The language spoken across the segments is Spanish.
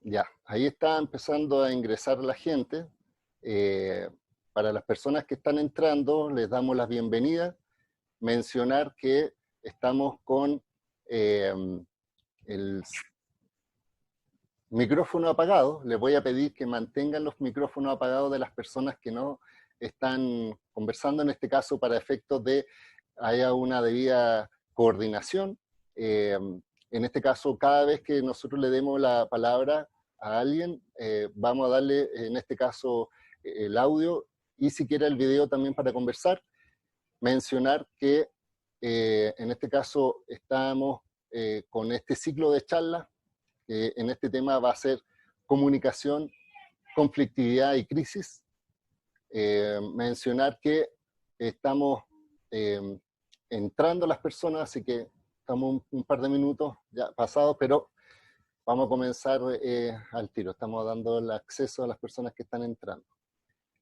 Ya, ahí está empezando a ingresar la gente. Eh, para las personas que están entrando, les damos la bienvenida. Mencionar que estamos con eh, el micrófono apagado. Les voy a pedir que mantengan los micrófonos apagados de las personas que no están conversando, en este caso para efectos de haya una debida coordinación. En este caso, cada vez que nosotros le demos la palabra a alguien, vamos a darle, en este caso, el audio y si quiere el video también para conversar. Mencionar que en este caso estamos con este ciclo de charlas, que en este tema va a ser comunicación, conflictividad y crisis. Mencionar que estamos entrando las personas, así que estamos un par de minutos ya pasados, pero vamos a comenzar al tiro. Estamos dando el acceso a las personas que están entrando.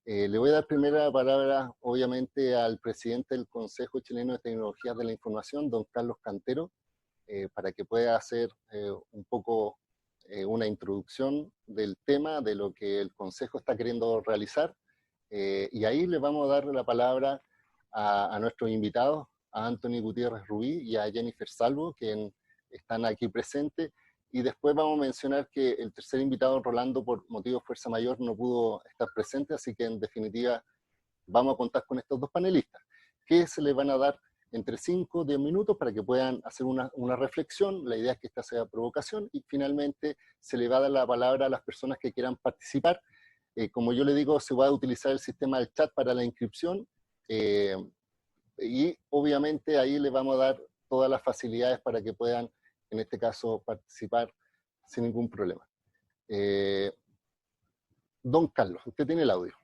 Le voy a dar primera palabra, obviamente, al presidente del Consejo Chileno de Tecnologías de la Información, don Carlos Cantero, para que pueda hacer un poco una introducción del tema, de lo que el Consejo está queriendo realizar. Y ahí le vamos a dar la palabra a nuestros invitados, a Anthony Gutiérrez Rubí y a Jennifer Salvo, que están aquí presentes. Y después vamos a mencionar que el tercer invitado, Rolando, por motivo de fuerza mayor, no pudo estar presente, así que en definitiva vamos a contar con estos dos panelistas, que se les van a dar entre 5 o 10 minutos para que puedan hacer una reflexión. La idea es que esta sea provocación y finalmente se le va a dar la palabra a las personas que quieran participar. Como yo le digo, se va a utilizar el sistema del chat para la inscripción y obviamente ahí le vamos a dar todas las facilidades para que puedan, en este caso, participar sin ningún problema. Don Carlos, usted tiene el audio.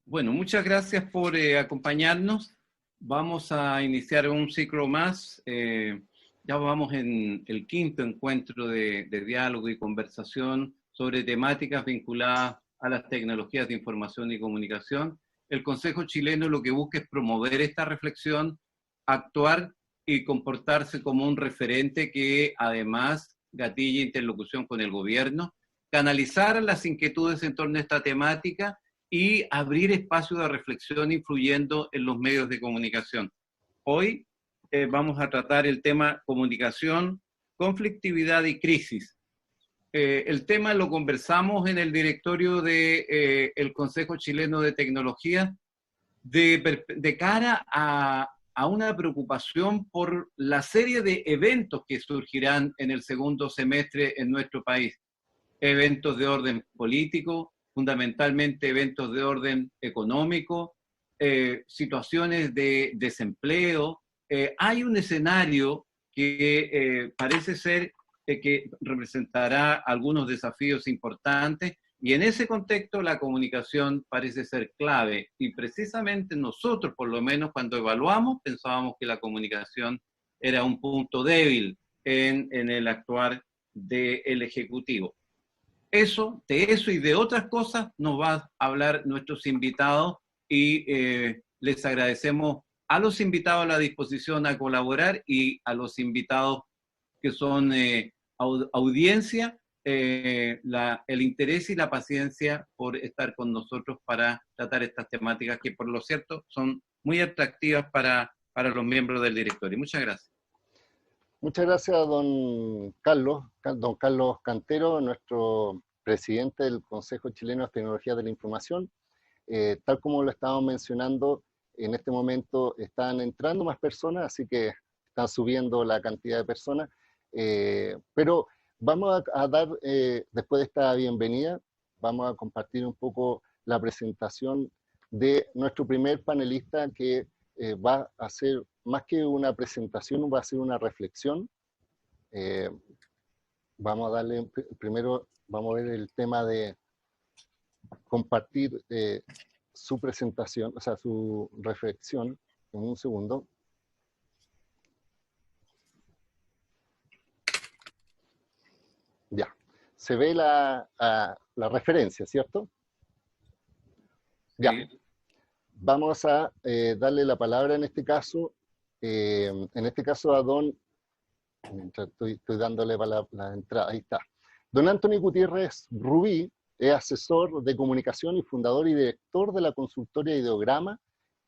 Bueno, muchas gracias por acompañarnos. Vamos a iniciar un ciclo más. Ya vamos en el quinto encuentro de diálogo y conversación sobre temáticas vinculadas a las tecnologías de información y comunicación. El Consejo Chileno lo que busca es promover esta reflexión, actuar y comportarse como un referente que además gatilla interlocución con el gobierno, canalizar las inquietudes en torno a esta temática y abrir espacios de reflexión influyendo en los medios de comunicación. Hoy vamos a tratar el tema comunicación, conflictividad y crisis. El tema lo conversamos en el directorio del Consejo Chileno de Tecnología de cara a una preocupación por la serie de eventos que surgirán en el segundo semestre en nuestro país. Eventos de orden político, fundamentalmente eventos de orden económico, situaciones de desempleo. Hay un escenario que parece ser que representará algunos desafíos importantes y en ese contexto la comunicación parece ser clave y precisamente nosotros, por lo menos cuando evaluamos, pensábamos que la comunicación era un punto débil en el actuar del Ejecutivo. De eso y de otras cosas nos va a hablar nuestros invitados y les agradecemos a los invitados la disposición a colaborar y a los invitados que son audiencia, el interés y la paciencia por estar con nosotros para tratar estas temáticas que por lo cierto son muy atractivas para los miembros del directorio. Muchas gracias. Muchas gracias, don Carlos Cantero, nuestro presidente del Consejo Chileno de Tecnologías de la Información. Tal como lo estábamos mencionando, en este momento están entrando más personas, así que están subiendo la cantidad de personas. Pero vamos a dar, después de esta bienvenida, vamos a compartir un poco la presentación de nuestro primer panelista que va a hacer, más que una presentación, va a ser una reflexión. Vamos a darle, primero vamos a ver el tema de compartir su presentación, o sea, su reflexión, en un segundo. Ya, se ve la referencia, ¿cierto? Ya, vamos a darle la palabra en este caso a don, estoy dándole la entrada, ahí está, Don Anthony Gutiérrez Rubí es asesor de comunicación y fundador y director de la consultoría Ideograma,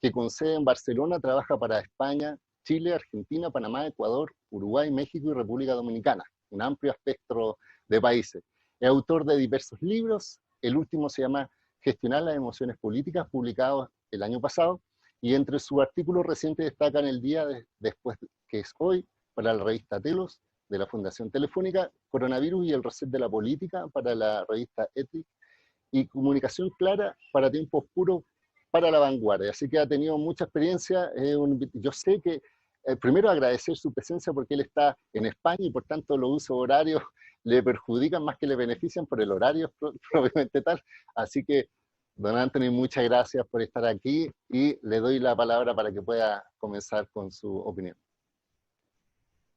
que con sede en Barcelona trabaja para España, Chile, Argentina, Panamá, Ecuador, Uruguay, México y República Dominicana, un amplio espectro de países. Es autor de diversos libros, el último se llama Gestionar las emociones políticas, publicado el año pasado, y entre sus artículos recientes destacan El día después, que es hoy, para la revista Telos, de la Fundación Telefónica, Coronavirus y el reset de la política, para la revista Ethic, y Comunicación clara para tiempos puros, para la vanguardia. Así que ha tenido mucha experiencia. Yo sé que, primero agradecer su presencia porque él está en España y por tanto los usos horarios le perjudican más que le benefician por el horario propiamente tal. Así que, don Anthony, muchas gracias por estar aquí y le doy la palabra para que pueda comenzar con su opinión.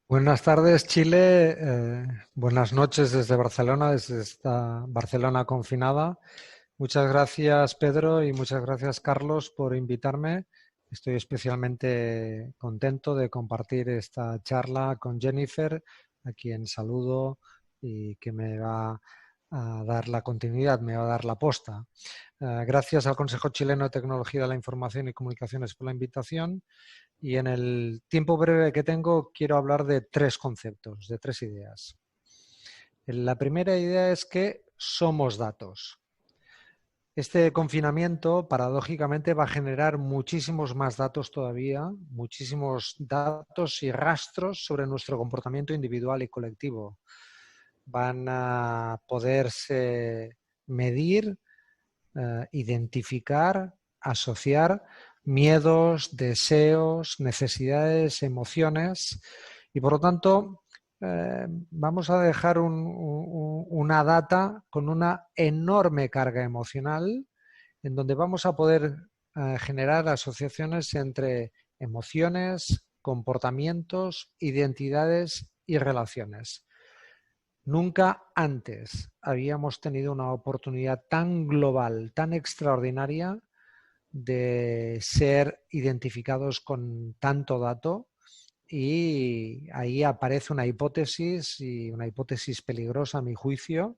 Buenas tardes, Chile. Buenas noches desde Barcelona, desde esta Barcelona confinada. Muchas gracias, Pedro, y muchas gracias, Carlos, por invitarme. Estoy especialmente contento de compartir esta charla con Jennifer, a quien saludo y que me va a dar la continuidad, me va a dar la posta. Gracias al Consejo Chileno de Tecnología de la Información y Comunicaciones por la invitación. Y en el tiempo breve que tengo quiero hablar de tres conceptos, de tres ideas. La primera idea es que somos datos. Este confinamiento, paradójicamente, va a generar muchísimos más datos todavía, muchísimos datos y rastros sobre nuestro comportamiento individual y colectivo. Van a poderse medir, identificar, asociar miedos, deseos, necesidades, emociones y por lo tanto vamos a dejar una data con una enorme carga emocional en donde vamos a poder generar asociaciones entre emociones, comportamientos, identidades y relaciones. Nunca antes habíamos tenido una oportunidad tan global, tan extraordinaria de ser identificados con tanto dato y ahí aparece una hipótesis y una hipótesis peligrosa a mi juicio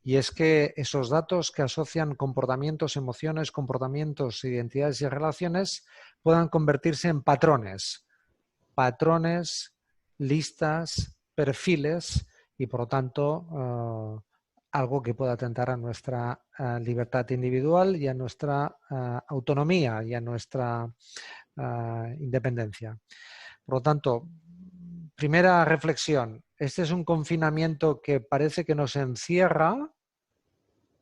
y es que esos datos que asocian comportamientos, emociones, comportamientos, identidades y relaciones puedan convertirse en patrones, listas, perfiles y por lo tanto algo que pueda atentar a nuestra libertad individual y a nuestra autonomía y a nuestra independencia. Por lo tanto, primera reflexión, este es un confinamiento que parece que nos encierra,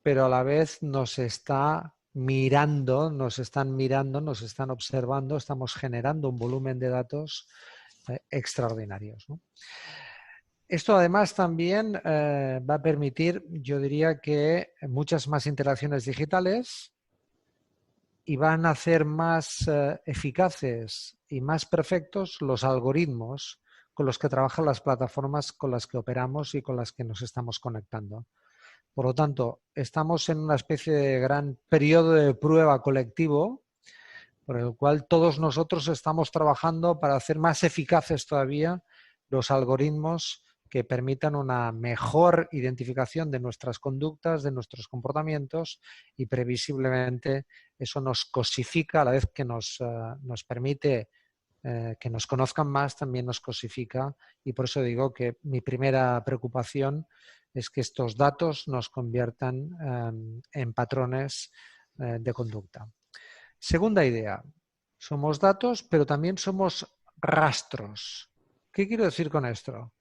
pero a la vez nos está mirando, nos están observando, estamos generando un volumen de datos extraordinarios, ¿no? Esto además también va a permitir, yo diría que muchas más interacciones digitales y van a hacer más eficaces y más perfectos los algoritmos con los que trabajan las plataformas con las que operamos y con las que nos estamos conectando. Por lo tanto, estamos en una especie de gran periodo de prueba colectivo por el cual todos nosotros estamos trabajando para hacer más eficaces todavía los algoritmos que permitan una mejor identificación de nuestras conductas, de nuestros comportamientos y previsiblemente eso nos cosifica a la vez que nos permite que nos conozcan más, también nos cosifica y por eso digo que mi primera preocupación es que estos datos nos conviertan en patrones de conducta. Segunda idea, somos datos pero también somos rastros. ¿Qué quiero decir con esto?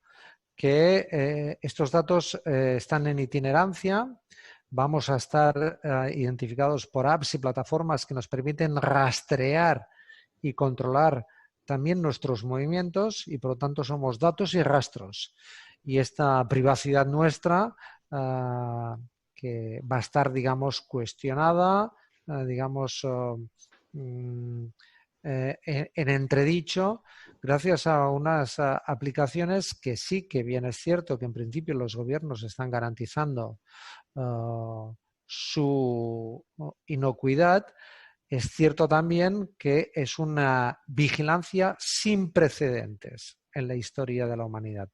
Que estos datos están en itinerancia, vamos a estar identificados por apps y plataformas que nos permiten rastrear y controlar también nuestros movimientos y por lo tanto somos datos y rastros. Y esta privacidad nuestra que va a estar, digamos, cuestionada, digamos, en entredicho gracias a unas aplicaciones que sí que bien es cierto que en principio los gobiernos están garantizando su inocuidad. Es cierto también que es una vigilancia sin precedentes en la historia de la humanidad.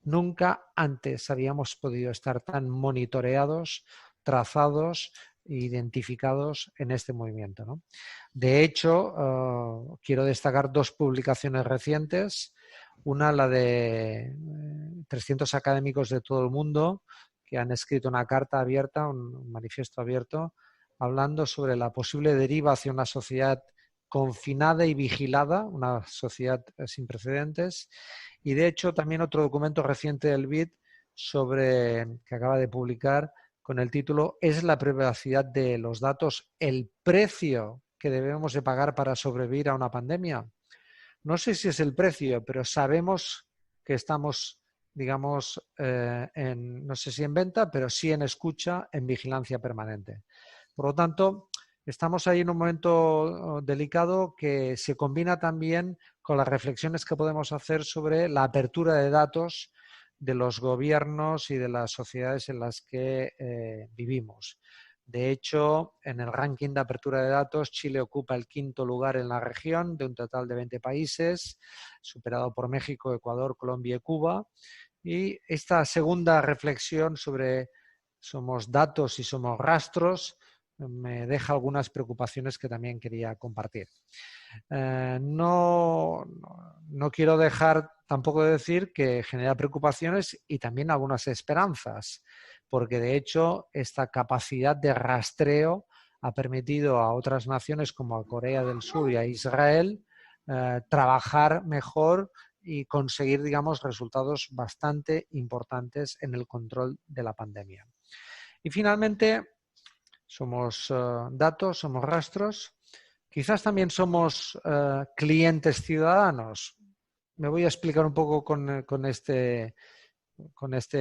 Nunca antes habíamos podido estar tan monitoreados, trazados e identificados en este movimiento, ¿no? De hecho, quiero destacar dos publicaciones recientes. Una, la de 300 académicos de todo el mundo que han escrito una carta abierta, un manifiesto abierto, hablando sobre la posible deriva hacia una sociedad confinada y vigilada, una sociedad sin precedentes. Y de hecho también otro documento reciente del BID que acaba de publicar con el título ¿Es la privacidad de los datos el precio que debemos de pagar para sobrevivir a una pandemia? No sé si es el precio, pero sabemos que estamos, digamos, no sé si en venta, pero sí en escucha, en vigilancia permanente. Por lo tanto, estamos ahí en un momento delicado que se combina también con las reflexiones que podemos hacer sobre la apertura de datos de los gobiernos y de las sociedades en las que vivimos. De hecho, en el ranking de apertura de datos, Chile ocupa el 5º lugar en la región de un total de 20 países, superado por México, Ecuador, Colombia y Cuba. Y esta segunda reflexión sobre somos datos y somos rastros me deja algunas preocupaciones que también quería compartir. No quiero dejar tampoco de decir que genera preocupaciones y también algunas esperanzas, porque de hecho esta capacidad de rastreo ha permitido a otras naciones como a Corea del Sur y a Israel trabajar mejor y conseguir, digamos, resultados bastante importantes en el control de la pandemia. Y finalmente, somos datos, somos rastros. Quizás también somos clientes ciudadanos. Me voy a explicar un poco con este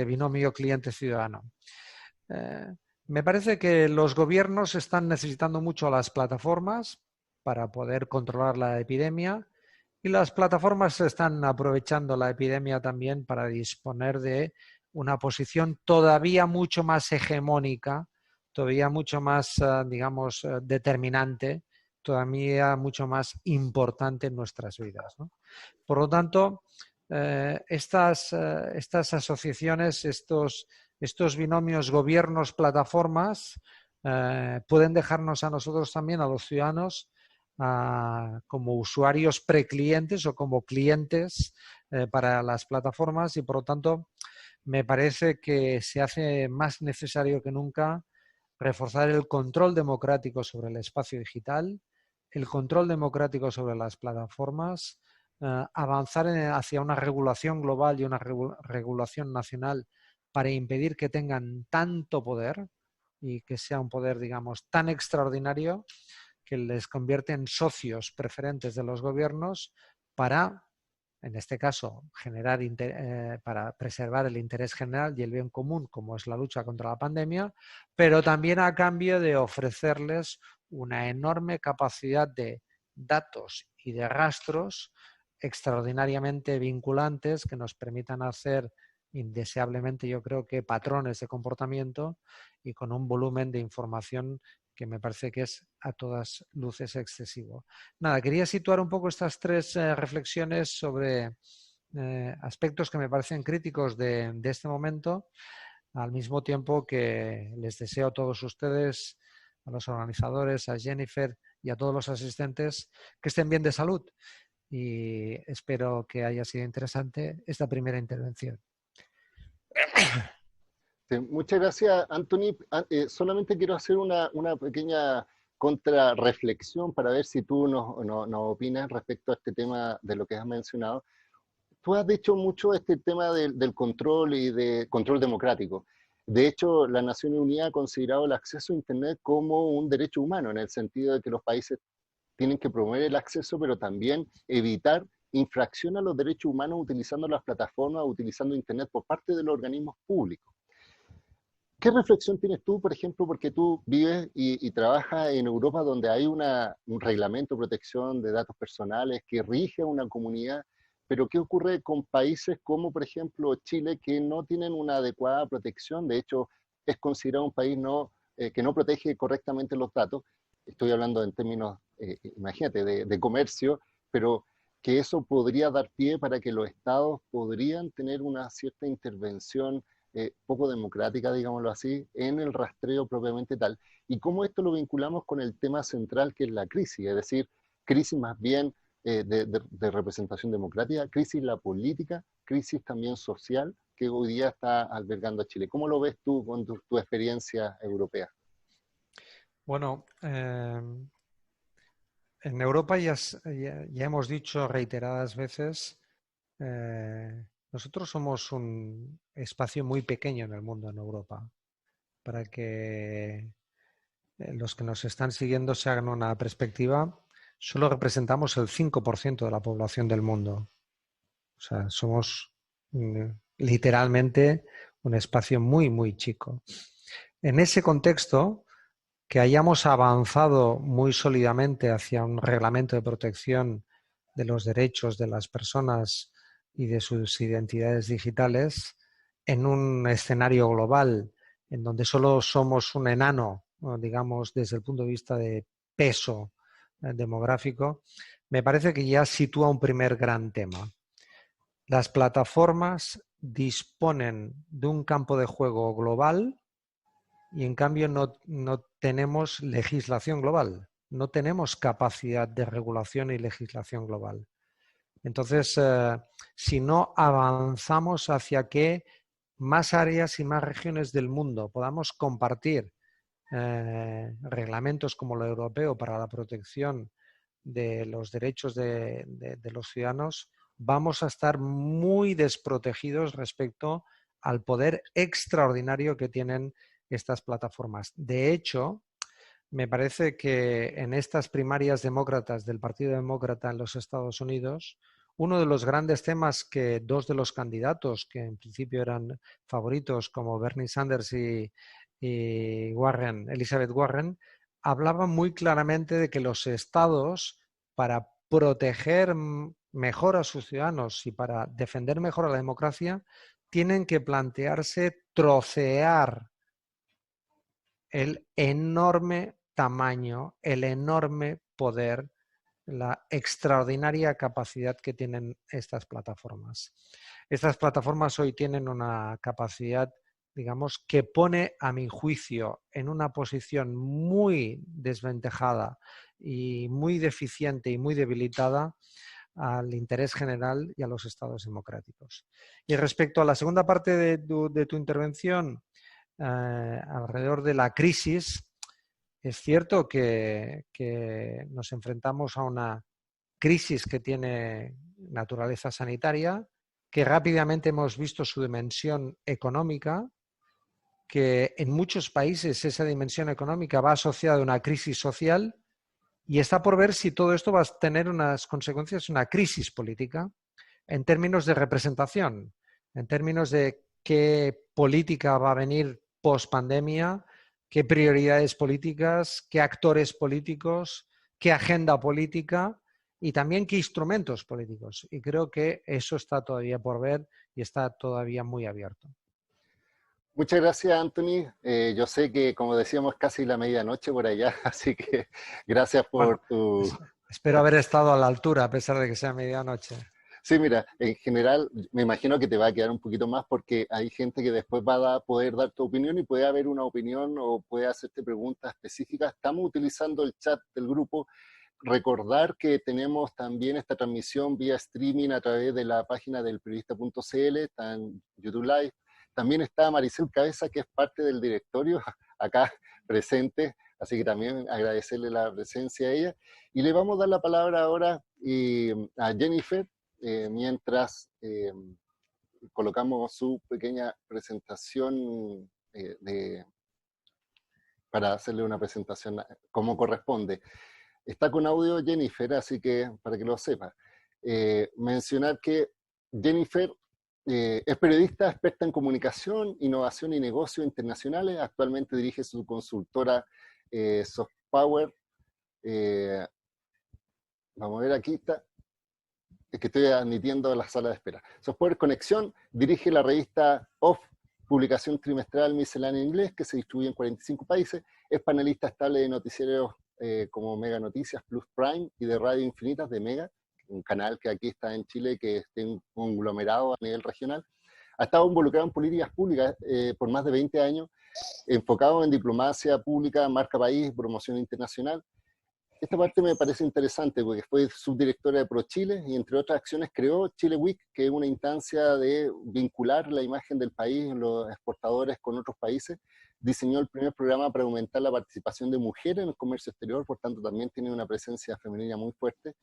binomio cliente-ciudadano. Me parece que los gobiernos están necesitando mucho a las plataformas para poder controlar la epidemia y las plataformas están aprovechando la epidemia también para disponer de una posición todavía mucho más hegemónica, todavía mucho más, digamos, determinante, todavía mucho más importante en nuestras vidas, ¿no? Por lo tanto, estas asociaciones, estos binomios gobiernos-plataformas pueden dejarnos a nosotros también, a los ciudadanos, como usuarios preclientes o como clientes para las plataformas y por lo tanto me parece que se hace más necesario que nunca reforzar el control democrático sobre el espacio digital, el control democrático sobre las plataformas, avanzar hacia una regulación global y una regulación nacional para impedir que tengan tanto poder y que sea un poder, digamos, tan extraordinario que les convierte en socios preferentes de los gobiernos para, en este caso, para preservar el interés general y el bien común, como es la lucha contra la pandemia, pero también a cambio de ofrecerles una enorme capacidad de datos y de rastros extraordinariamente vinculantes que nos permitan hacer indeseablemente, yo creo que patrones de comportamiento y con un volumen de información que me parece que es a todas luces excesivo. Nada, quería situar un poco estas tres reflexiones sobre aspectos que me parecen críticos de este momento, al mismo tiempo que les deseo a todos ustedes, a los organizadores, a Jennifer y a todos los asistentes, que estén bien de salud. Y espero que haya sido interesante esta primera intervención. Sí, muchas gracias, Anthony. Solamente quiero hacer una pequeña contrarreflexión para ver si tú nos opinas respecto a este tema de lo que has mencionado. Tú has dicho mucho este tema del control y de control democrático. De hecho, la Naciones Unidas ha considerado el acceso a Internet como un derecho humano, en el sentido de que los países tienen que promover el acceso, pero también evitar infracción a los derechos humanos utilizando las plataformas, utilizando Internet por parte de los organismos públicos. ¿Qué reflexión tienes tú, por ejemplo, porque tú vives y trabajas en Europa donde hay un reglamento de protección de datos personales que rige a una comunidad, pero qué ocurre con países como, por ejemplo, Chile, que no tienen una adecuada protección? De hecho, es considerado un país que no protege correctamente los datos. Estoy hablando en términos, imagínate, de comercio, pero que eso podría dar pie para que los estados podrían tener una cierta intervención poco democrática, digámoslo así, en el rastreo propiamente tal. Y cómo esto lo vinculamos con el tema central que es la crisis, es decir, crisis más bien de representación democrática, crisis la política, crisis también social que hoy día está albergando a Chile. ¿Cómo lo ves tú con tu experiencia europea? Bueno, en Europa ya hemos dicho reiteradas veces, nosotros somos un espacio muy pequeño en el mundo, en Europa. Para que los que nos están siguiendo se hagan una perspectiva, solo representamos el 5% de la población del mundo. O sea, somos literalmente un espacio muy, muy chico. En ese contexto, que hayamos avanzado muy sólidamente hacia un reglamento de protección de los derechos de las personas y de sus identidades digitales en un escenario global en donde solo somos un enano, digamos, desde el punto de vista de peso demográfico, me parece que ya sitúa un primer gran tema. Las plataformas disponen de un campo de juego global y en cambio no tenemos legislación global, no tenemos capacidad de regulación y legislación global. Entonces, si no avanzamos hacia que más áreas y más regiones del mundo podamos compartir reglamentos como el europeo para la protección de los derechos de los ciudadanos, vamos a estar muy desprotegidos respecto al poder extraordinario que tienen estas plataformas. De hecho, me parece que en estas primarias demócratas del Partido Demócrata en los Estados Unidos, uno de los grandes temas que dos de los candidatos, que en principio eran favoritos como Bernie Sanders y Elizabeth Warren, hablaban muy claramente de que los estados, para proteger mejor a sus ciudadanos y para defender mejor a la democracia, tienen que plantearse trocear el enorme tamaño, el enorme poder, la extraordinaria capacidad que tienen estas plataformas. Estas plataformas hoy tienen una capacidad, digamos, que pone, a mi juicio, en una posición muy desventajada y muy deficiente y muy debilitada al interés general y a los estados democráticos. Y respecto a la segunda parte de tu intervención, alrededor de la crisis, es cierto que nos enfrentamos a una crisis que tiene naturaleza sanitaria, que rápidamente hemos visto su dimensión económica, que en muchos países esa dimensión económica va asociada a una crisis social y está por ver si todo esto va a tener unas consecuencias, una crisis política, en términos de representación, en términos de qué política va a venir post pandemia, qué prioridades políticas, qué actores políticos, qué agenda política y también qué instrumentos políticos. Y creo que eso está todavía por ver y está todavía muy abierto. Muchas gracias, Anthony. Yo sé que, como decíamos, casi la medianoche por allá, así que gracias por tu... Espero haber estado a la altura, a pesar de que sea medianoche. Sí, mira, en general me imagino que te va a quedar un poquito más porque hay gente que después va a poder dar tu opinión y puede haber una opinión o puede hacerte preguntas específicas. Estamos utilizando el chat del grupo. Recordar que tenemos también esta transmisión vía streaming a través de la página del periodista.cl, está en YouTube Live. También está Maricel Cabeza, que es parte del directorio, acá presente, así que también agradecerle la presencia a ella. Y le vamos a dar la palabra ahora a Jennifer, mientras colocamos su pequeña presentación para hacerle una presentación como corresponde. Está con audio Jennifer, así que para que lo sepa. Mencionar que Jennifer es periodista, experta en comunicación, innovación y negocios internacionales. Actualmente dirige su consultora SoftPower. Vamos a ver, aquí está. Es que estoy admitiendo la sala de espera. SoftPower Conexión dirige la revista Off, publicación trimestral miscelánea en inglés, que se distribuye en 45 países. Es panelista estable de noticieros como Mega Noticias, Plus Prime y de Radio Infinitas de Mega, un canal que aquí está en Chile, que esté un conglomerado a nivel regional. Ha estado involucrado en políticas públicas por más de 20 años, enfocado en diplomacia pública, marca país, promoción internacional. Esta parte me parece interesante porque fue subdirectora de ProChile y entre otras acciones creó Chile Week, que es una instancia de vincular la imagen del país, los exportadores con otros países. Diseñó el primer programa para aumentar la participación de mujeres en el comercio exterior, por tanto también tiene una presencia femenina muy fuerte.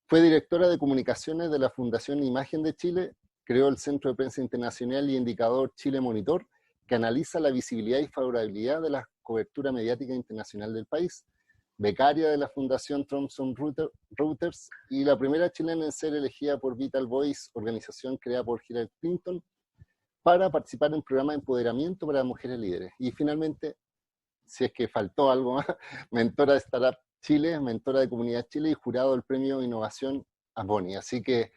Fue directora de comunicaciones de la Fundación Imagen de Chile, creó el Centro de Prensa Internacional y indicador Chile Monitor, que analiza la visibilidad y favorabilidad de la cobertura mediática internacional del país. Becaria de la Fundación Thomson Reuters y la primera chilena en ser elegida por Vital Voice, organización creada por Hillary Clinton, para participar en el programa de empoderamiento para mujeres líderes. Y finalmente, si es que faltó algo más, mentora de Startup Chile, mentora de Comunidad Chile y jurado del Premio Innovación Boni. Así que,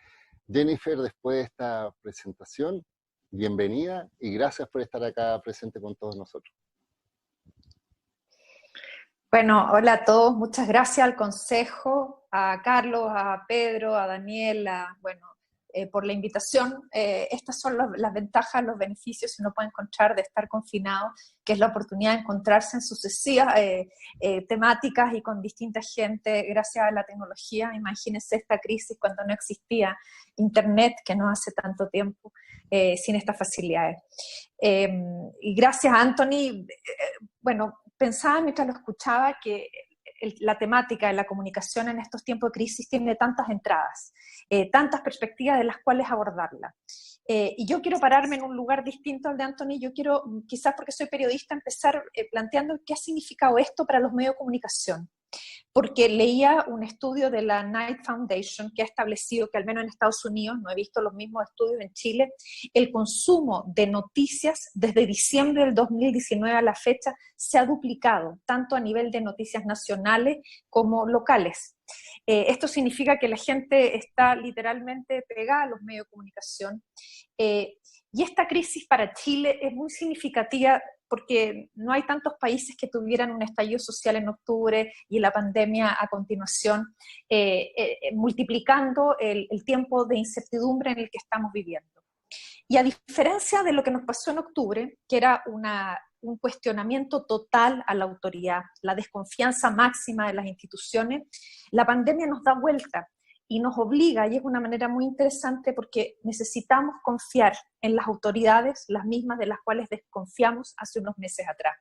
Jennifer, después de esta presentación, bienvenida y gracias por estar acá presente con todos nosotros. Bueno, hola a todos, muchas gracias al Consejo, a Carlos, a Pedro, a Daniela, por la invitación. Estas son las ventajas, los beneficios que uno puede encontrar de estar confinado, que es la oportunidad de encontrarse en sucesivas temáticas y con distinta gente gracias a la tecnología. Imagínense esta crisis cuando no existía Internet, que no hace tanto tiempo, sin estas facilidades. Y gracias a Anthony, pensaba mientras lo escuchaba que la temática de la comunicación en estos tiempos de crisis tiene tantas entradas, tantas perspectivas de las cuales abordarla. Y yo quiero pararme en un lugar distinto al de Anthony. Yo quiero, quizás porque soy periodista, empezar planteando qué ha significado esto para los medios de comunicación. Porque leía un estudio de la Knight Foundation que ha establecido que al menos en Estados Unidos, no he visto los mismos estudios en Chile, el consumo de noticias desde diciembre del 2019 a la fecha se ha duplicado, tanto a nivel de noticias nacionales como locales. Esto significa que la gente está literalmente pegada a los medios de comunicación. Y esta crisis para Chile es muy significativa porque no hay tantos países que tuvieran un estallido social en octubre y la pandemia a continuación, multiplicando el tiempo de incertidumbre en el que estamos viviendo. Y a diferencia de lo que nos pasó en octubre, que era un cuestionamiento total a la autoridad, la desconfianza máxima de las instituciones, la pandemia nos da vuelta y nos obliga, y es una manera muy interesante porque necesitamos confiar en las autoridades, las mismas de las cuales desconfiamos hace unos meses atrás.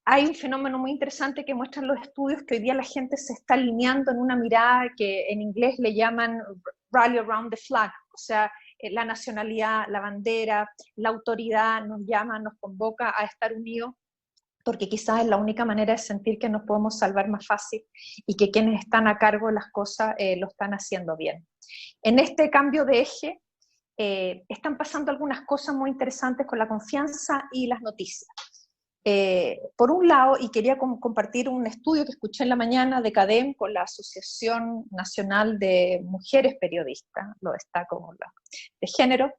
Hay un fenómeno muy interesante que muestran los estudios, que hoy día la gente se está alineando en una mirada que en inglés le llaman rally around the flag, o sea, la nacionalidad, la bandera, la autoridad nos llama, nos convoca a estar unidos, porque quizás es la única manera de sentir que nos podemos salvar más fácil y que quienes están a cargo de las cosas lo están haciendo bien. En este cambio de eje están pasando algunas cosas muy interesantes con la confianza y las noticias. Por un lado, y quería compartir un estudio que escuché en la mañana de CADEM con la Asociación Nacional de Mujeres Periodistas, lo está como la de género,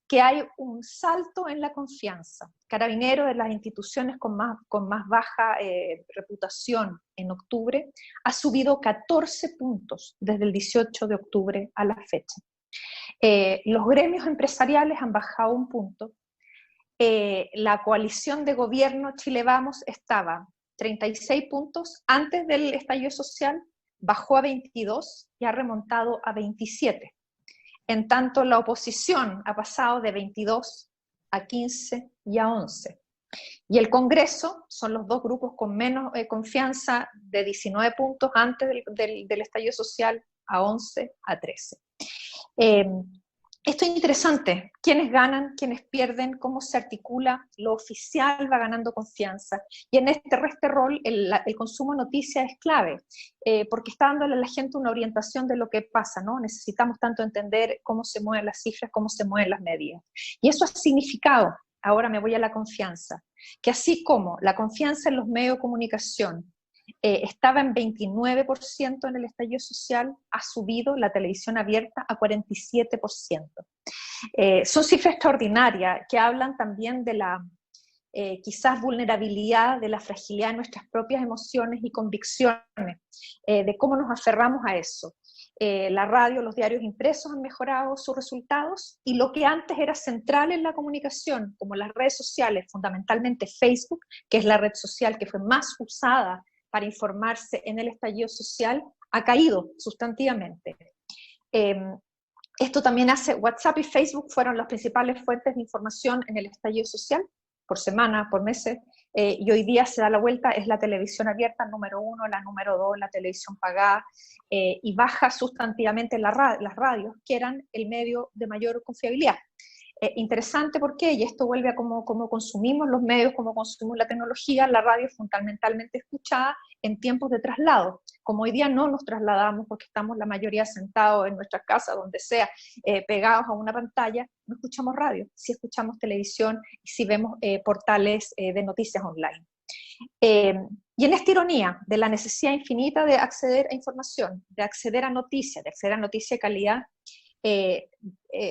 que hay un salto en la confianza. Carabineros, de las instituciones con más baja reputación en octubre, ha subido 14 puntos desde el 18 de octubre a la fecha. Los gremios empresariales han bajado un punto. La coalición de gobierno Chile Vamos estaba 36 puntos antes del estallido social, bajó a 22 y ha remontado a 27. En tanto, la oposición ha pasado de 22 a 15 y a 11. Y el Congreso son los dos grupos con menos confianza, de 19 puntos antes del estallido social a 11 a 13. Esto es interesante. ¿Quiénes ganan? ¿Quiénes pierden? ¿Cómo se articula? Lo oficial va ganando confianza. Y en este rol, el consumo de noticias es clave, porque está dándole a la gente una orientación de lo que pasa, ¿no? Necesitamos tanto entender cómo se mueven las cifras, cómo se mueven las medidas. Y eso ha significado, ahora me voy a la confianza, que así como la confianza en los medios de comunicación estaba en 29% en el estallido social, ha subido la televisión abierta a 47%. Son cifras extraordinarias que hablan también de quizás vulnerabilidad de la fragilidad de nuestras propias emociones y convicciones, de cómo nos aferramos a eso. La radio, los diarios impresos han mejorado sus resultados, y lo que antes era central en la comunicación, como las redes sociales, fundamentalmente Facebook, que es la red social que fue más usada para informarse en el estallido social, ha caído sustantivamente. Esto también hace, WhatsApp y Facebook fueron las principales fuentes de información en el estallido social, por semana, por meses, y hoy día se da la vuelta, es la televisión abierta, número 1, la número 2, la televisión pagada, y baja sustantivamente las radios, que eran el medio de mayor confiabilidad. Interesante porque, y esto vuelve a cómo consumimos los medios, cómo consumimos la tecnología, la radio es fundamentalmente escuchada en tiempos de traslado. Como hoy día no nos trasladamos porque estamos la mayoría sentados en nuestras casas, donde sea, pegados a una pantalla, no escuchamos radio, sí escuchamos televisión y sí vemos portales de noticias online. Y en esta ironía de la necesidad infinita de acceder a información, de acceder a noticias, de acceder a noticias de calidad,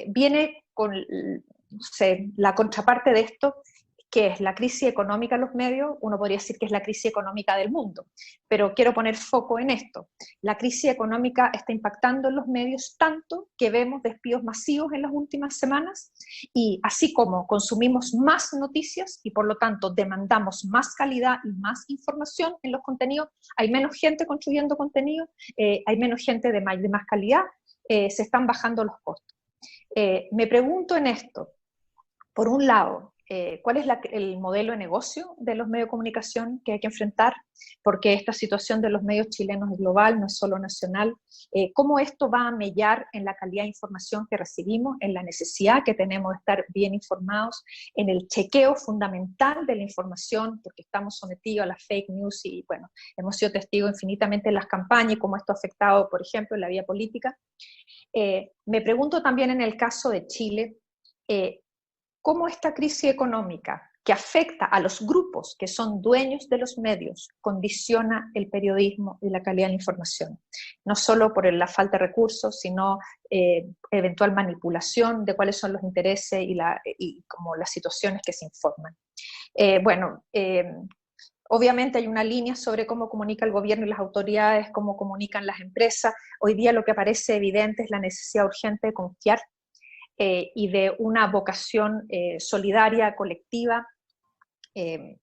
viene con, no sé, la contraparte de esto, que es la crisis económica de los medios. Uno podría decir que es la crisis económica del mundo, pero quiero poner foco en esto. La crisis económica está impactando en los medios tanto que vemos despidos masivos en las últimas semanas, y así como consumimos más noticias y por lo tanto demandamos más calidad y más información en los contenidos, hay menos gente construyendo contenido, hay menos gente de más calidad, se están bajando los costos. Me pregunto en esto, por un lado, ¿cuál es el modelo de negocio de los medios de comunicación que hay que enfrentar? Porque esta situación de los medios chilenos es global, no es solo nacional. ¿Cómo esto va a mellar en la calidad de información que recibimos, en la necesidad que tenemos de estar bien informados, en el chequeo fundamental de la información, porque estamos sometidos a las fake news y, bueno, hemos sido testigos infinitamente en las campañas y cómo esto ha afectado, por ejemplo, en la vía política? Me pregunto también en el caso de Chile, cómo esta crisis económica que afecta a los grupos que son dueños de los medios condiciona el periodismo y la calidad de la información. No solo por la falta de recursos, sino eventual manipulación de cuáles son los intereses y como las situaciones que se informan. Obviamente hay una línea sobre cómo comunica el gobierno y las autoridades, cómo comunican las empresas. Hoy día lo que parece evidente es la necesidad urgente de confiar y de una vocación solidaria, colectiva. En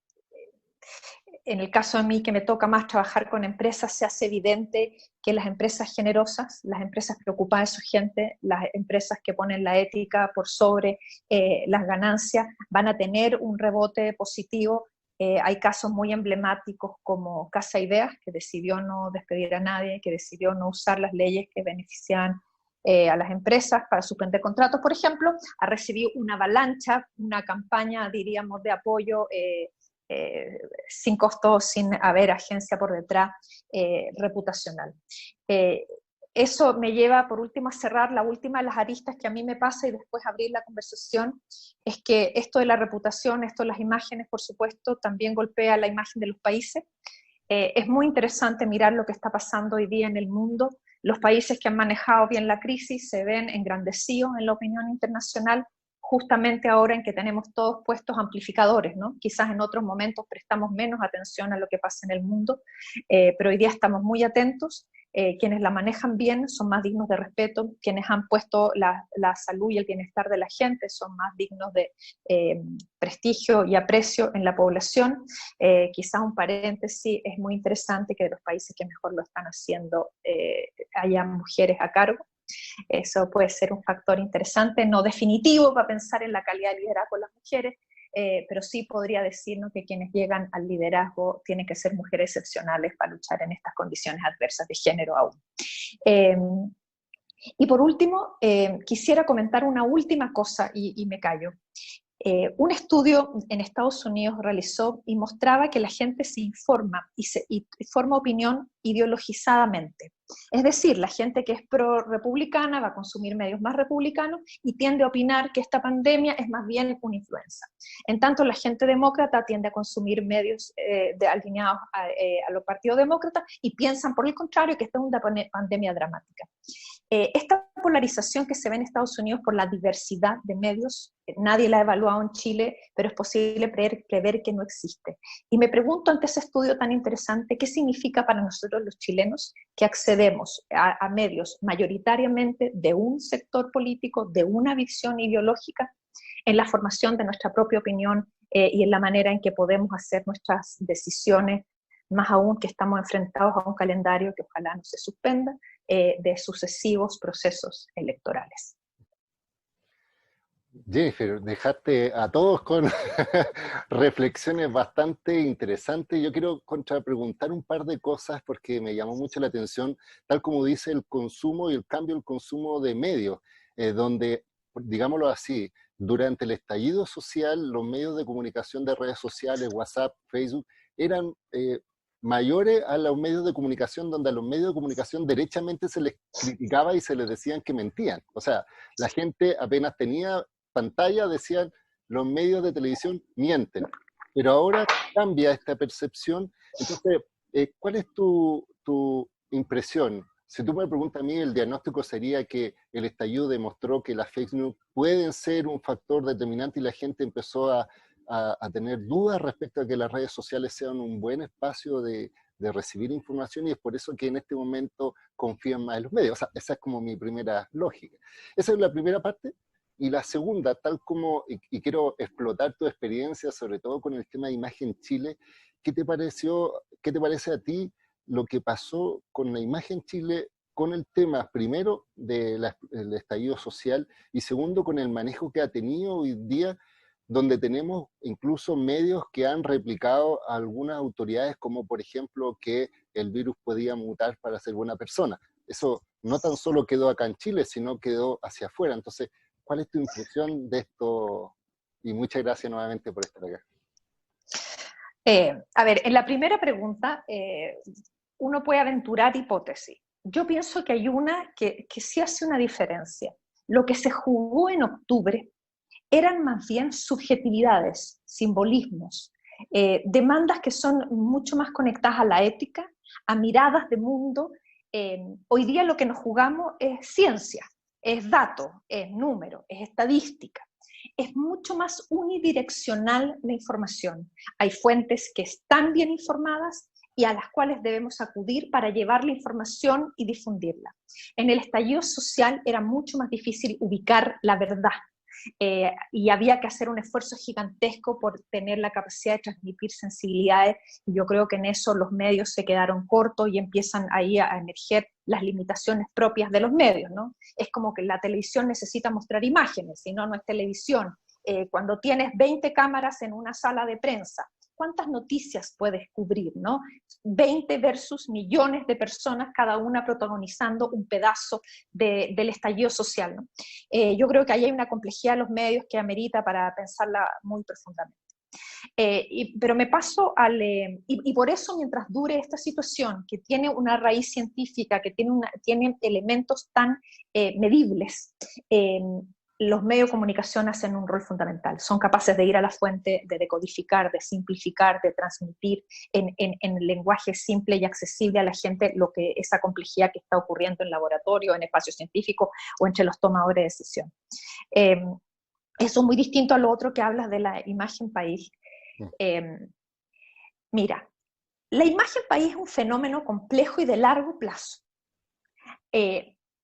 el caso de mí, que me toca más trabajar con empresas, se hace evidente que las empresas generosas, las empresas preocupadas de su gente, las empresas que ponen la ética por sobre las ganancias, van a tener un rebote positivo. Hay casos muy emblemáticos como Casa Ideas, que decidió no despedir a nadie, que decidió no usar las leyes que beneficiaban a las empresas para suspender contratos, por ejemplo. Ha recibido una avalancha, una campaña, diríamos, de apoyo sin costo, sin haber agencia por detrás, reputacional. Eso me lleva, por último, a cerrar la última de las aristas que a mí me pasa y después abrir la conversación, es que esto de la reputación, esto de las imágenes, por supuesto, también golpea la imagen de los países. Es muy interesante mirar lo que está pasando hoy día en el mundo. Los países que han manejado bien la crisis se ven engrandecidos en la opinión internacional, justamente ahora en que tenemos todos puestos amplificadores, ¿no? Quizás en otros momentos prestamos menos atención a lo que pasa en el mundo, pero hoy día estamos muy atentos. Quienes la manejan bien son más dignos de respeto, quienes han puesto la salud y el bienestar de la gente son más dignos de prestigio y aprecio en la población. Quizás un paréntesis, es muy interesante que de los países que mejor lo están haciendo haya mujeres a cargo. Eso puede ser un factor interesante, no definitivo para pensar en la calidad de liderazgo de las mujeres, pero sí podría decirnos que quienes llegan al liderazgo tienen que ser mujeres excepcionales para luchar en estas condiciones adversas de género aún. Y por último, quisiera comentar una última cosa y me callo. Un estudio en Estados Unidos realizó y mostraba que la gente se informa y forma opinión ideologizadamente. Es decir, la gente que es pro-republicana va a consumir medios más republicanos y tiende a opinar que esta pandemia es más bien una influenza. En tanto, la gente demócrata tiende a consumir medios alineados a los partidos demócratas y piensan, por el contrario, que esta es una pandemia dramática. Esta polarización que se ve en Estados Unidos por la diversidad de medios, nadie la ha evaluado en Chile, pero es posible prever que no existe. Y me pregunto ante ese estudio tan interesante, ¿qué significa para nosotros los chilenos que accedemos a medios mayoritariamente de un sector político, de una visión ideológica, en la formación de nuestra propia opinión y en la manera en que podemos hacer nuestras decisiones, más aún que estamos enfrentados a un calendario que ojalá no se suspenda, de sucesivos procesos electorales? Jennifer, dejaste a todos con reflexiones bastante interesantes. Yo quiero contrapreguntar un par de cosas porque me llamó mucho la atención, tal como dice el consumo y el cambio del consumo de medios, donde, digámoslo así, durante el estallido social, los medios de comunicación de redes sociales, WhatsApp, Facebook, eran mayores a los medios de comunicación, donde a los medios de comunicación derechamente se les criticaba y se les decían que mentían. O sea, la gente apenas tenía pantalla, decían, los medios de televisión mienten. Pero ahora cambia esta percepción. Entonces, ¿cuál es tu impresión? Si tú me preguntas a mí, el diagnóstico sería que el estallido demostró que las fake news pueden ser un factor determinante y la gente empezó a tener dudas respecto a que las redes sociales sean un buen espacio de recibir información, y es por eso que en este momento confían más en los medios. O sea, esa es como mi primera lógica. Esa es la primera parte. Y la segunda, tal como, y quiero explotar tu experiencia, sobre todo con el tema de Imagen Chile, ¿qué te parece a ti lo que pasó con la Imagen Chile, con el tema, primero, del estallido social, y segundo, con el manejo que ha tenido hoy día, donde tenemos incluso medios que han replicado a algunas autoridades, como por ejemplo que el virus podía mutar para ser buena persona? Eso no tan solo quedó acá en Chile, sino quedó hacia afuera. Entonces, ¿cuál es tu impresión de esto? Y muchas gracias nuevamente por estar acá. A ver, en la primera pregunta, uno puede aventurar hipótesis. Yo pienso que hay una que sí hace una diferencia. Lo que se jugó en octubre eran más bien subjetividades, simbolismos, demandas que son mucho más conectadas a la ética, a miradas de mundo. Hoy día lo que nos jugamos es ciencia, es dato, es número, es estadística. Es mucho más unidireccional la información. Hay fuentes que están bien informadas y a las cuales debemos acudir para llevar la información y difundirla. En el estallido social era mucho más difícil ubicar la verdad. Y había que hacer un esfuerzo gigantesco por tener la capacidad de transmitir sensibilidades, y yo creo que en eso los medios se quedaron cortos y empiezan ahí a emerger las limitaciones propias de los medios, ¿no? Es como que la televisión necesita mostrar imágenes, si no, no es televisión. Cuando tienes 20 cámaras en una sala de prensa, ¿cuántas noticias puedes cubrir, no? 20 versus millones de personas, cada una protagonizando un pedazo del estallido social, ¿no? Yo creo que ahí hay una complejidad de los medios que amerita para pensarla muy profundamente. Pero me paso y por eso, mientras dure esta situación, que tiene una raíz científica, que tiene elementos tan medibles, los medios de comunicación hacen un rol fundamental. Son capaces de ir a la fuente, de decodificar, de simplificar, de transmitir en lenguaje simple y accesible a la gente esa complejidad que está ocurriendo en laboratorio, en espacios científicos o entre los tomadores de decisión. Eso es muy distinto a lo otro que hablas de la imagen país. Mira, la imagen país es un fenómeno complejo y de largo plazo.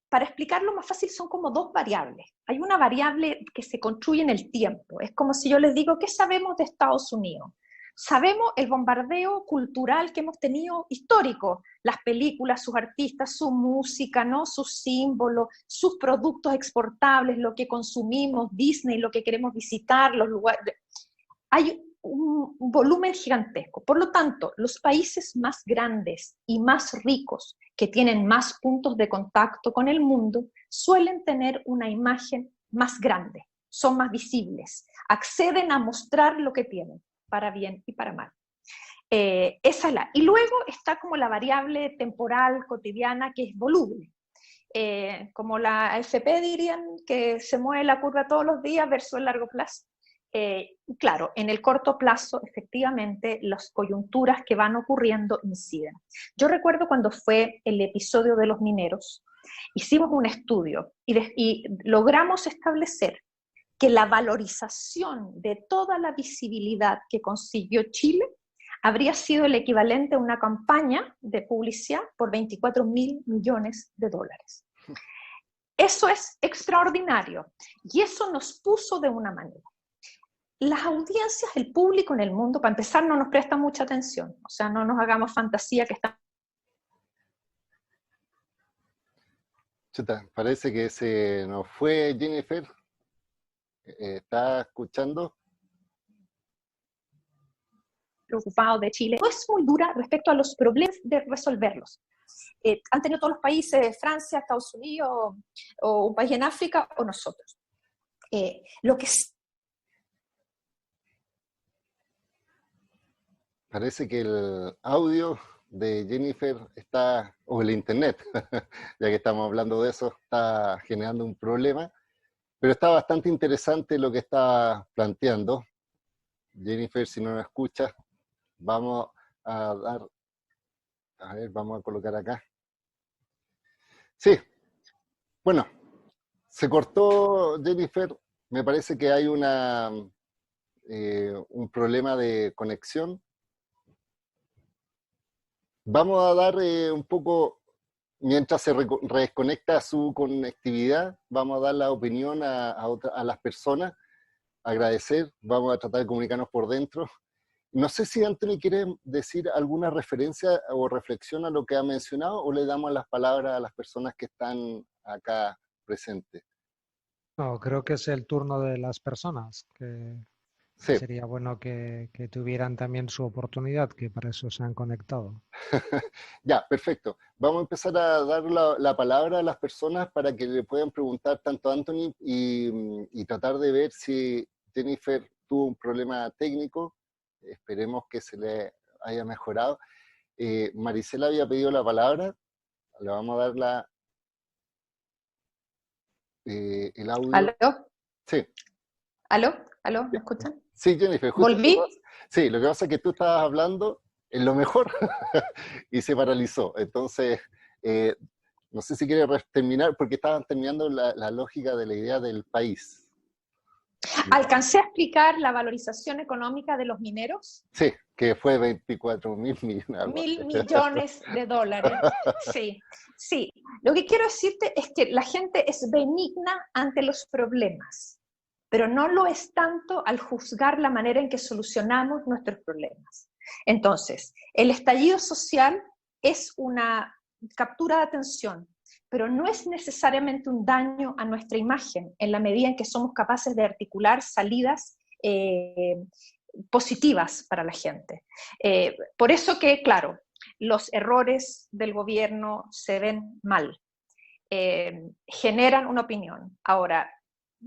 Para explicarlo más fácil, son como dos variables. Hay una variable que se construye en el tiempo. Es como si yo les digo, ¿qué sabemos de Estados Unidos? Sabemos el bombardeo cultural que hemos tenido histórico, las películas, sus artistas, su música, ¿no? Sus símbolos, sus productos exportables, lo que consumimos, Disney, lo que queremos visitar, los lugares. Hay un volumen gigantesco. Por lo tanto, los países más grandes y más ricos, que tienen más puntos de contacto con el mundo, suelen tener una imagen más grande, son más visibles, acceden a mostrar lo que tienen, para bien y para mal. Esa es y luego está como la variable temporal, cotidiana, que es voluble. Como la AFP dirían, que se mueve la curva todos los días versus el largo plazo. Claro, en el corto plazo, efectivamente, las coyunturas que van ocurriendo inciden. Yo recuerdo cuando fue el episodio de los mineros, Hicimos un estudio y logramos establecer que la valorización de toda la visibilidad que consiguió Chile habría sido el equivalente a una campaña de publicidad por 24.000 millones de dólares. Eso es extraordinario y eso nos puso de una manera. Las audiencias, el público en el mundo, para empezar, no nos presta mucha atención, o sea, no nos hagamos fantasía que están... Chuta, parece que se nos fue Jennifer. ¿Está escuchando? Preocupados de Chile. No es muy dura respecto a los problemas de resolverlos. Han tenido todos los países, Francia, Estados Unidos, o un país en África, o nosotros. Lo que Parece que el audio de Jennifer está, o el internet, ya que estamos hablando de eso, está generando un problema, pero está bastante interesante lo que está planteando. Jennifer, si no nos escucha, vamos a dar, a ver, vamos a colocar acá. Sí, bueno, se cortó Jennifer, me parece que hay un problema de conexión. Vamos a dar un poco, mientras se reconecta su conectividad, vamos a dar la opinión a las personas, agradecer, vamos a tratar de comunicarnos por dentro. No sé si Anthony quiere decir alguna referencia o reflexión a lo que ha mencionado, o le damos las palabras a las personas que están acá presentes. No, creo que es el turno de las personas, que Sí. sería bueno que tuvieran también su oportunidad, que para eso se han conectado. Ya, perfecto. Vamos a empezar a dar la palabra a las personas para que le puedan preguntar tanto a Anthony y tratar de ver si Jennifer tuvo un problema técnico. Esperemos que se le haya mejorado. Maricela había pedido la palabra. Le vamos a dar el audio. ¿Aló? Sí. ¿Aló? ¿Me escuchan? Sí, Jennifer. Justo ¿Volví? Sí, lo que pasa es que tú estabas hablando en lo mejor y se paralizó. Entonces, no sé si quieres terminar, porque estaban terminando la lógica de la idea del país. ¿Alcancé a explicar la valorización económica de los mineros? Sí, que fue 24.000 millones. $1.000 millones de dólares. Sí. Lo que quiero decirte es que la gente es benigna ante los problemas, pero no lo es tanto al juzgar la manera en que solucionamos nuestros problemas. Entonces, el estallido social es una captura de atención, pero no es necesariamente un daño a nuestra imagen, en la medida en que somos capaces de articular salidas positivas para la gente. Por eso que, claro, los errores del gobierno se ven mal, generan una opinión. Ahora,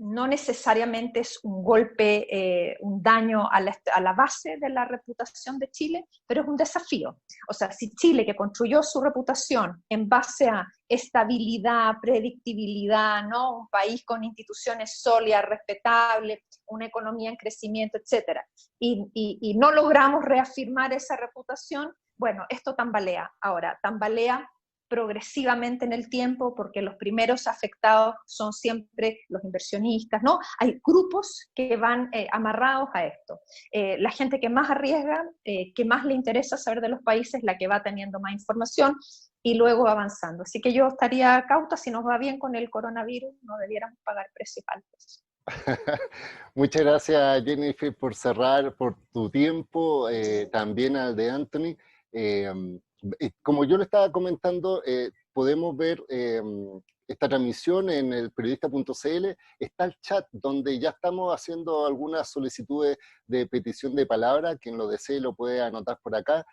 no necesariamente es un golpe, un daño a la base de la reputación de Chile, pero es un desafío. O sea, si Chile, que construyó su reputación en base a estabilidad, predictibilidad, ¿no? Un país con instituciones sólidas, respetables, una economía en crecimiento, etc., y no logramos reafirmar esa reputación, bueno, esto tambalea. Ahora, tambalea progresivamente en el tiempo, porque los primeros afectados son siempre los inversionistas, ¿no? Hay grupos que van amarrados a esto. La gente que más arriesga, que más le interesa saber de los países, la que va teniendo más información y luego avanzando. Así que yo estaría cauta, si nos va bien con el coronavirus, no debiéramos pagar precio altos. Muchas gracias, Jennifer, por cerrar, por tu tiempo, también al de Anthony. Como yo le estaba comentando, podemos ver esta transmisión en el periodista.cl, está el chat donde ya estamos haciendo algunas solicitudes de petición de palabra, quien lo desee lo puede anotar por acá.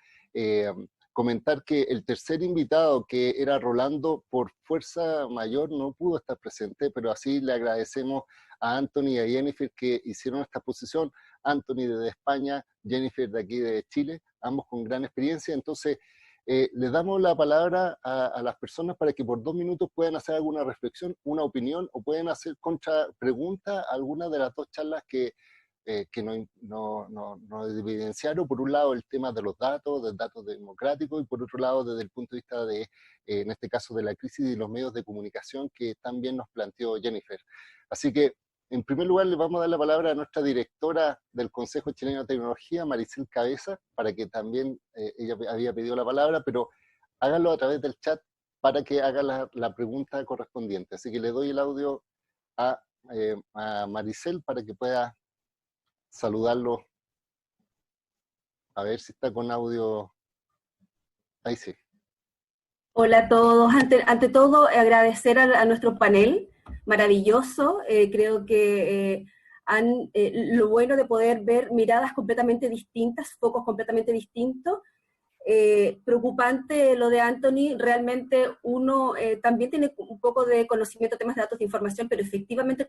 Comentar que el tercer invitado, que era Rolando, por fuerza mayor no pudo estar presente, pero así le agradecemos a Anthony y a Jennifer que hicieron esta exposición. Anthony desde España, Jennifer de aquí de Chile, ambos con gran experiencia. Entonces, les damos la palabra a las personas para que por 2 minutos puedan hacer alguna reflexión, una opinión, o pueden hacer contrapregunta a alguna de las dos charlas que que nos evidenciaron, por un lado, el tema de los datos, del dato democrático, y por otro lado, desde el punto de vista de, en este caso, de la crisis de los medios de comunicación que también nos planteó Jennifer. Así que, en primer lugar, le vamos a dar la palabra a nuestra directora del Consejo Chileno de Tecnología, Maricel Cabeza, para que también ella había pedido la palabra, pero háganlo a través del chat para que haga la pregunta correspondiente. Así que le doy el audio a Maricel para que pueda saludarlo. A ver si está con audio. Ahí sí. Hola a todos. Ante todo, agradecer a nuestro panel, maravilloso. Creo que lo bueno de poder ver miradas completamente distintas, focos completamente distintos. Preocupante lo de Anthony, realmente uno también tiene un poco de conocimiento de temas de datos de información, pero efectivamente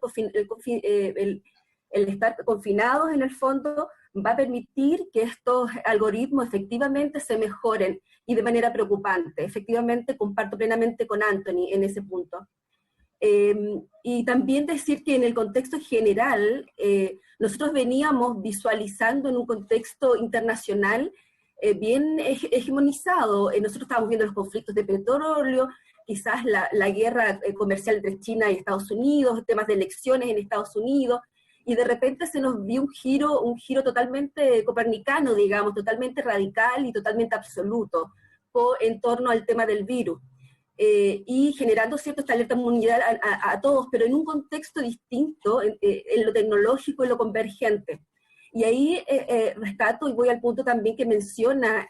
el estar confinados en el fondo va a permitir que estos algoritmos efectivamente se mejoren y de manera preocupante. Efectivamente comparto plenamente con Anthony en ese punto. Y también decir que en el contexto general, nosotros veníamos visualizando en un contexto internacional bien hegemonizado. Nosotros estábamos viendo los conflictos de petróleo, quizás la guerra comercial entre China y Estados Unidos, temas de elecciones en Estados Unidos, y de repente se nos vio un giro totalmente copernicano, digamos, totalmente radical y totalmente absoluto en torno al tema del virus. Y generando cierta alerta mundial a todos, pero en un contexto distinto, en lo tecnológico y lo convergente. Y ahí rescato y voy al punto también que menciona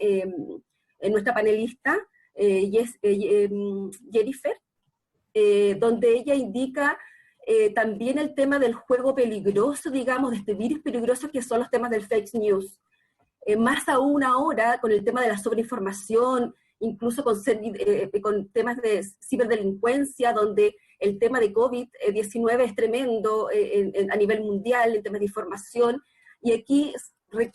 nuestra panelista, Jennifer, donde ella indica también el tema del juego peligroso, digamos, de este virus peligroso que son los temas del fake news. Más aún ahora con el tema de la sobreinformación, incluso con temas de ciberdelincuencia, donde el tema de COVID-19 es tremendo a nivel mundial, en temas de información. Y aquí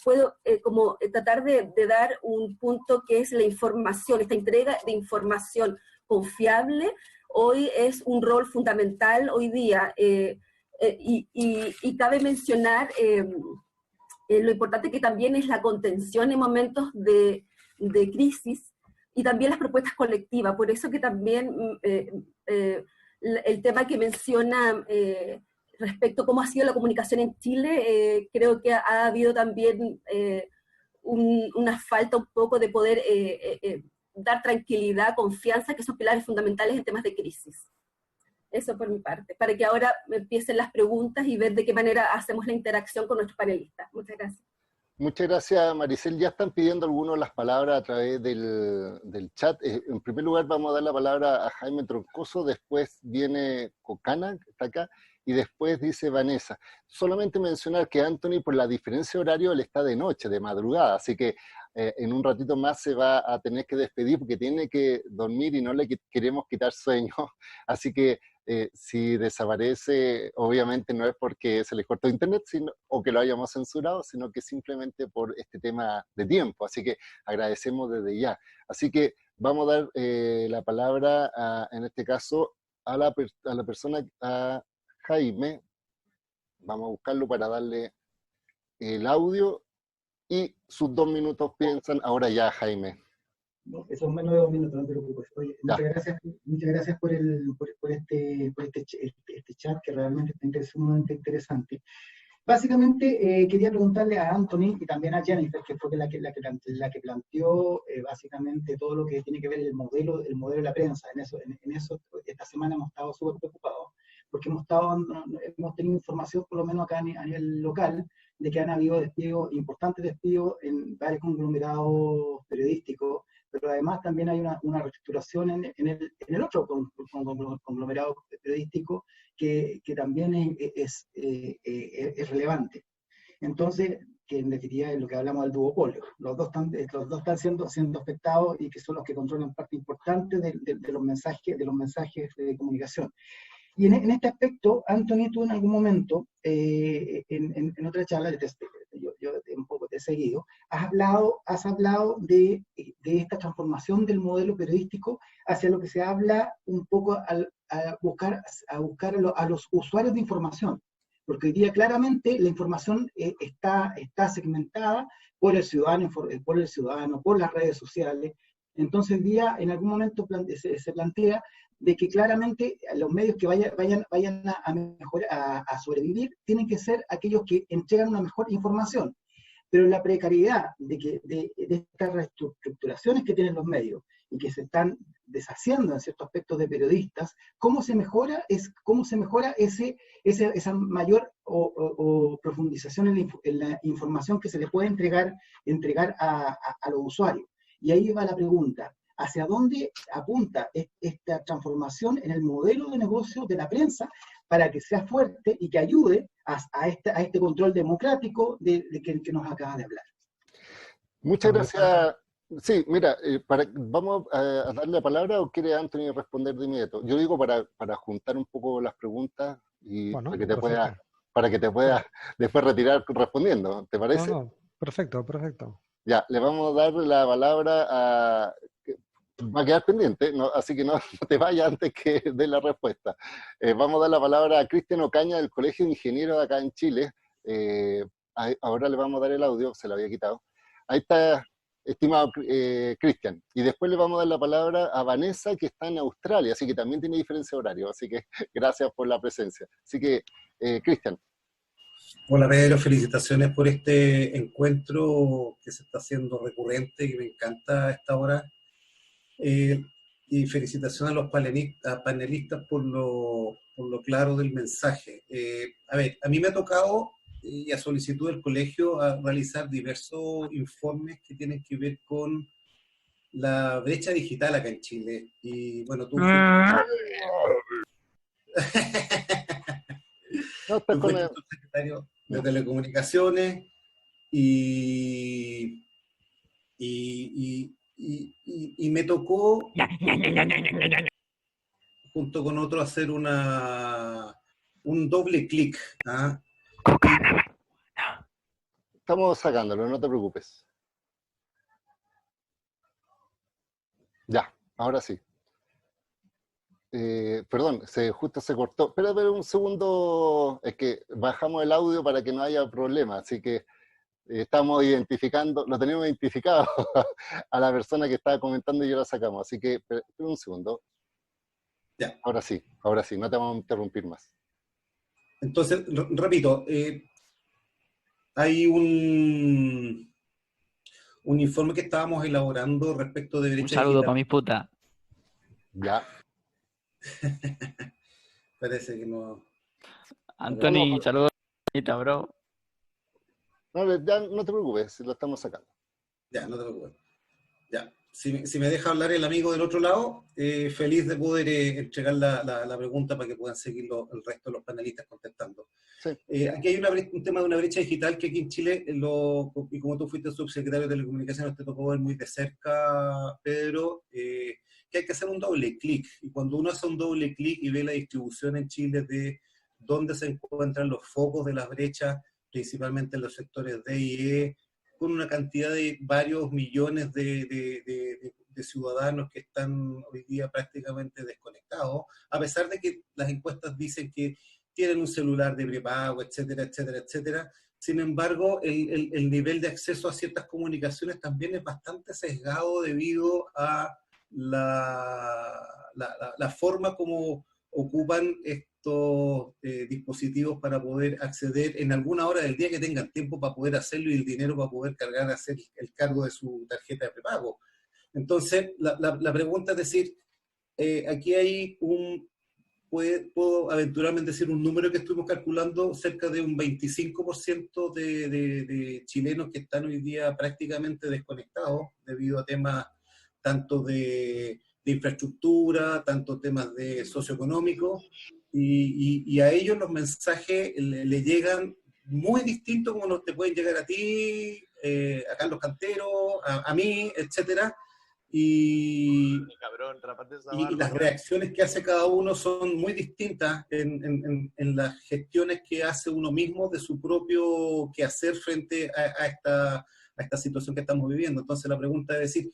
puedo como tratar de dar un punto que es la información, esta entrega de información confiable, hoy es un rol fundamental hoy día. Y cabe mencionar lo importante que también es la contención en momentos de crisis y también las propuestas colectivas. Por eso que también el tema que menciona respecto a cómo ha sido la comunicación en Chile, creo que ha habido también una falta un poco de poder dar tranquilidad, confianza, que son pilares fundamentales en temas de crisis. Eso por mi parte, para que ahora empiecen las preguntas y ver de qué manera hacemos la interacción con nuestros panelistas. Muchas gracias. Muchas gracias, Maricel. Ya están pidiendo algunos las palabras a través del chat. En primer lugar vamos a dar la palabra a Jaime Troncoso, después viene Cocana, que está acá, y después dice Vanessa. Solamente mencionar que Anthony, por la diferencia de horario, él está de noche, de madrugada, así que en un ratito más se va a tener que despedir porque tiene que dormir y no le queremos quitar sueño. Así que si desaparece, obviamente no es porque se le cortó internet o que lo hayamos censurado, sino que simplemente por este tema de tiempo. Así que agradecemos desde ya. Así que vamos a dar la palabra, en este caso, a la persona, a Jaime. Vamos a buscarlo para darle el audio y sus 2 minutos piensan. Ahora ya, Jaime. No, son menos de 2 minutos, no te preocupes. Oye, muchas gracias por este chat que realmente es sumamente interesante. Básicamente quería preguntarle a Anthony y también a Jennifer, que fue la que planteó básicamente todo lo que tiene que ver el modelo de la prensa. En eso esta semana hemos estado súper preocupados, porque hemos tenido información, por lo menos acá a nivel local, de que han habido importantes despidos en varios conglomerados periodísticos, pero además también hay una reestructuración en el otro conglomerado periodístico que también es relevante. Entonces, que en definitiva es lo que hablamos del duopolio. Los dos están siendo afectados y que son los que controlan parte importante de los mensajes de comunicación. Y en este aspecto, Anthony, tú en algún momento, en otra charla, yo un poco te he seguido, has hablado de esta transformación del modelo periodístico hacia lo que se habla un poco a buscar a los usuarios de información. porque hoy día claramente la información está segmentada por el ciudadano, por las redes sociales. Entonces hoy día en algún momento se plantea de que claramente los medios que vayan a mejorar, a sobrevivir, tienen que ser aquellos que entregan una mejor información. Pero la precariedad de estas reestructuraciones que tienen los medios y que se están deshaciendo en ciertos aspectos de periodistas, ¿cómo se mejora esa mayor o profundización en la información que se le puede entregar a los usuarios? Y ahí va la pregunta, ¿hacia dónde apunta esta transformación en el modelo de negocio de la prensa para que sea fuerte y que ayude a este control democrático de que nos acaba de hablar? Muchas gracias. Sí, mira, ¿vamos a darle la palabra o quiere Anthony responder de inmediato? Yo digo para juntar un poco las preguntas y Bueno, para que te puedas después retirar respondiendo, ¿te parece? No, perfecto, perfecto. Ya, le vamos a dar la palabra a... Va a quedar pendiente, ¿no? Así que no te vayas antes que dé la respuesta. Vamos a dar la palabra a Cristian Ocaña del Colegio de Ingenieros de acá en Chile. Ahora le vamos a dar el audio, se lo había quitado. Ahí está, estimado Cristian. Y después le vamos a dar la palabra a Vanessa, que está en Australia, así que también tiene diferencia de horario. Así que gracias por la presencia. Así que, Cristian. Hola Pedro, felicitaciones por este encuentro que se está haciendo recurrente, que me encanta a esta hora. Y felicitaciones a los panelistas por lo claro del mensaje. A ver, a mí me ha tocado, y a solicitud del colegio, a realizar diversos informes que tienen que ver con la brecha digital acá en Chile. Y bueno, tú fuiste secretario de Telecomunicaciones y me tocó, junto con otro, hacer un doble clic. ¿Ah? Estamos sacándolo, no te preocupes. Ya, ahora sí. Perdón, justo se cortó. Espera un segundo, es que bajamos el audio para que no haya problema, así que estamos identificando, lo tenemos identificado a la persona que estaba comentando y ya la sacamos, así que espera un segundo. Ya. Ahora sí, no te vamos a interrumpir más. Entonces, repito, hay un informe que estábamos elaborando respecto de brecha digital. Un saludo para mi puta. Ya. Parece que no... Anthony, saludos, bro. No, ya no te preocupes, lo estamos sacando. Ya, no te preocupes. Ya. Si me deja hablar el amigo del otro lado, feliz de poder entregar la pregunta para que puedan seguir el resto de los panelistas contestando. Sí. Aquí hay un tema de una brecha digital que aquí en Chile, y como tú fuiste subsecretario de Telecomunicaciones, te tocó ver muy de cerca, Pedro, que hay que hacer un doble clic. Y cuando uno hace un doble clic y ve la distribución en Chile de dónde se encuentran los focos de las brechas, principalmente en los sectores D y E, con una cantidad de varios millones de ciudadanos que están hoy día prácticamente desconectados, a pesar de que las encuestas dicen que tienen un celular de prepago, etcétera, etcétera, etcétera. Sin embargo, el nivel de acceso a ciertas comunicaciones también es bastante sesgado debido a la forma como ocupan estos dispositivos para poder acceder en alguna hora del día que tengan tiempo para poder hacerlo y el dinero para poder cargar a hacer el cargo de su tarjeta de prepago. Entonces, la pregunta es decir, aquí hay puedo aventurarme en decir un número que estuvimos calculando, cerca de un 25% de chilenos que están hoy día prácticamente desconectados debido a temas tanto de infraestructura, tanto temas de socioeconómicos, y a ellos los mensajes le llegan muy distintos como te pueden llegar a ti, a Carlos Cantero, a mí, etcétera, y las reacciones que hace cada uno son muy distintas en las gestiones que hace uno mismo de su propio quehacer frente a esta situación que estamos viviendo. Entonces la pregunta es decir,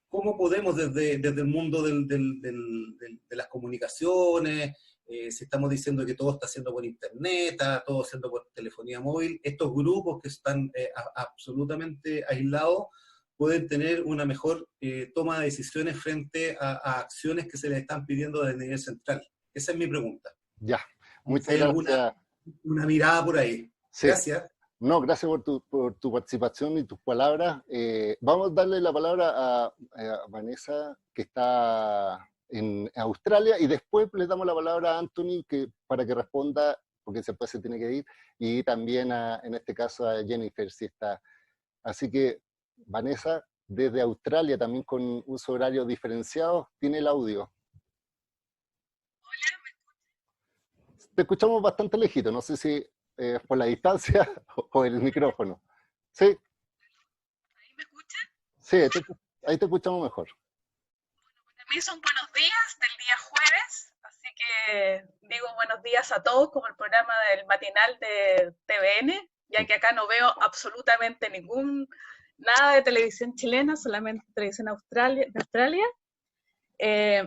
¿cómo podemos desde el mundo de las comunicaciones si estamos diciendo que todo está haciendo por internet, está todo haciendo por telefonía móvil, estos grupos que están absolutamente aislados pueden tener una mejor toma de decisiones frente a acciones que se les están pidiendo desde el nivel central. Esa es mi pregunta. Ya, Si muchas hay gracias. una mirada por ahí. Sí. Gracias. No, gracias por tu participación y tus palabras. Vamos a darle la palabra a Vanessa, que está en Australia, y después le damos la palabra a Anthony para que responda, porque después se tiene que ir, y también en este caso a Jennifer, si está. Así que, Vanessa, desde Australia, también con uso horario diferenciado, tiene el audio. Hola, ¿me escuchas? Te escuchamos bastante lejito, no sé si por la distancia o el micrófono. ¿Sí? ¿Ahí me escuchan? Sí, ahí te escuchamos mejor. Bueno, para mí son buenos días del día jueves, así que digo buenos días a todos, como el programa del matinal de TVN, ya que acá no veo absolutamente nada de televisión chilena, solamente televisión de Australia.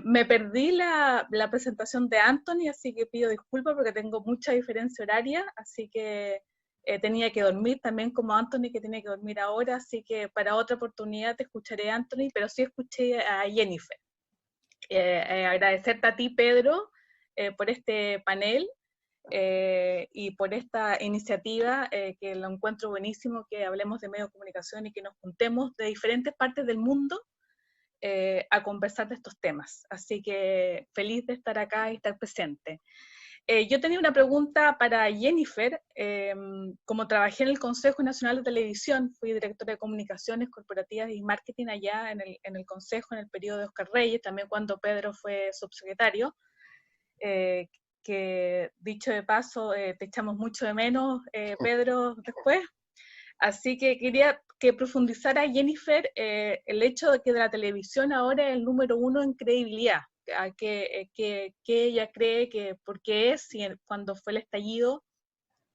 Me perdí la presentación de Anthony, así que pido disculpas porque tengo mucha diferencia horaria, así que tenía que dormir también como Anthony, que tiene que dormir ahora, así que para otra oportunidad te escucharé, Anthony, pero sí escuché a Jennifer. Agradecerte a ti, Pedro, por este panel y por esta iniciativa que lo encuentro buenísimo, que hablemos de medios de comunicación y que nos juntemos de diferentes partes del mundo a conversar de estos temas. Así que feliz de estar acá y estar presente. Yo tenía una pregunta para Jennifer. Como trabajé en el Consejo Nacional de Televisión, fui directora de Comunicaciones Corporativas y Marketing allá en el Consejo, en el periodo de Oscar Reyes, también cuando Pedro fue subsecretario, que dicho de paso, te echamos mucho de menos, Pedro, después. Así que quería que profundizara Jennifer el hecho de que de la televisión ahora es el número uno en credibilidad, que ella cree que porque cuando fue el estallido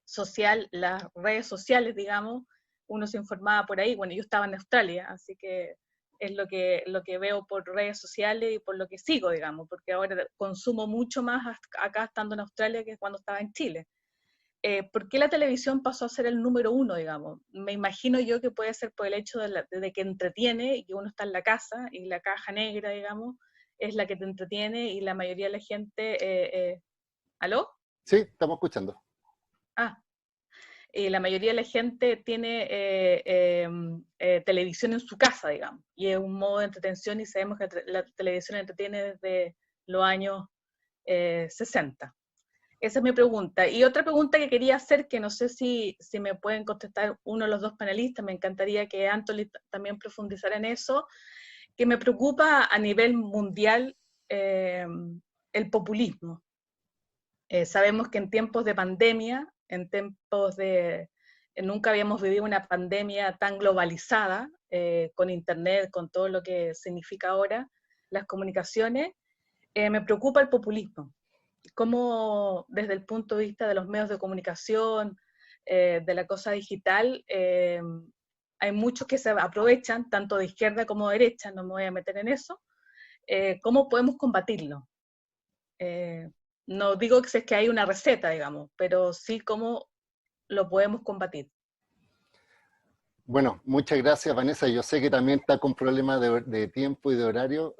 social, las redes sociales, digamos, uno se informaba por ahí. Bueno, yo estaba en Australia, así que es lo que veo por redes sociales y por lo que sigo, digamos, porque ahora consumo mucho más acá estando en Australia que cuando estaba en Chile. ¿Por qué la televisión pasó a ser el número uno, digamos? Me imagino yo que puede ser por el hecho de que entretiene y que uno está en la casa y la caja negra, digamos, es la que te entretiene y la mayoría de la gente... ¿Aló? Sí, estamos escuchando. La mayoría de la gente tiene televisión en su casa, digamos, y es un modo de entretención y sabemos que la televisión entretiene desde los años 60. Esa es mi pregunta. Y otra pregunta que quería hacer, que no sé si me pueden contestar uno de los dos panelistas, me encantaría que Anthony también profundizara en eso, que me preocupa a nivel mundial el populismo. Sabemos que en tiempos de pandemia, nunca habíamos vivido una pandemia tan globalizada, con internet, con todo lo que significa ahora las comunicaciones, me preocupa el populismo. Cómo desde el punto de vista de los medios de comunicación, de la cosa digital, hay muchos que se aprovechan, tanto de izquierda como de derecha, no me voy a meter en eso. ¿Cómo podemos combatirlo? No digo que es que hay una receta, digamos, pero sí cómo lo podemos combatir. Bueno, muchas gracias, Vanessa. Yo sé que también está con problemas de tiempo y de horario.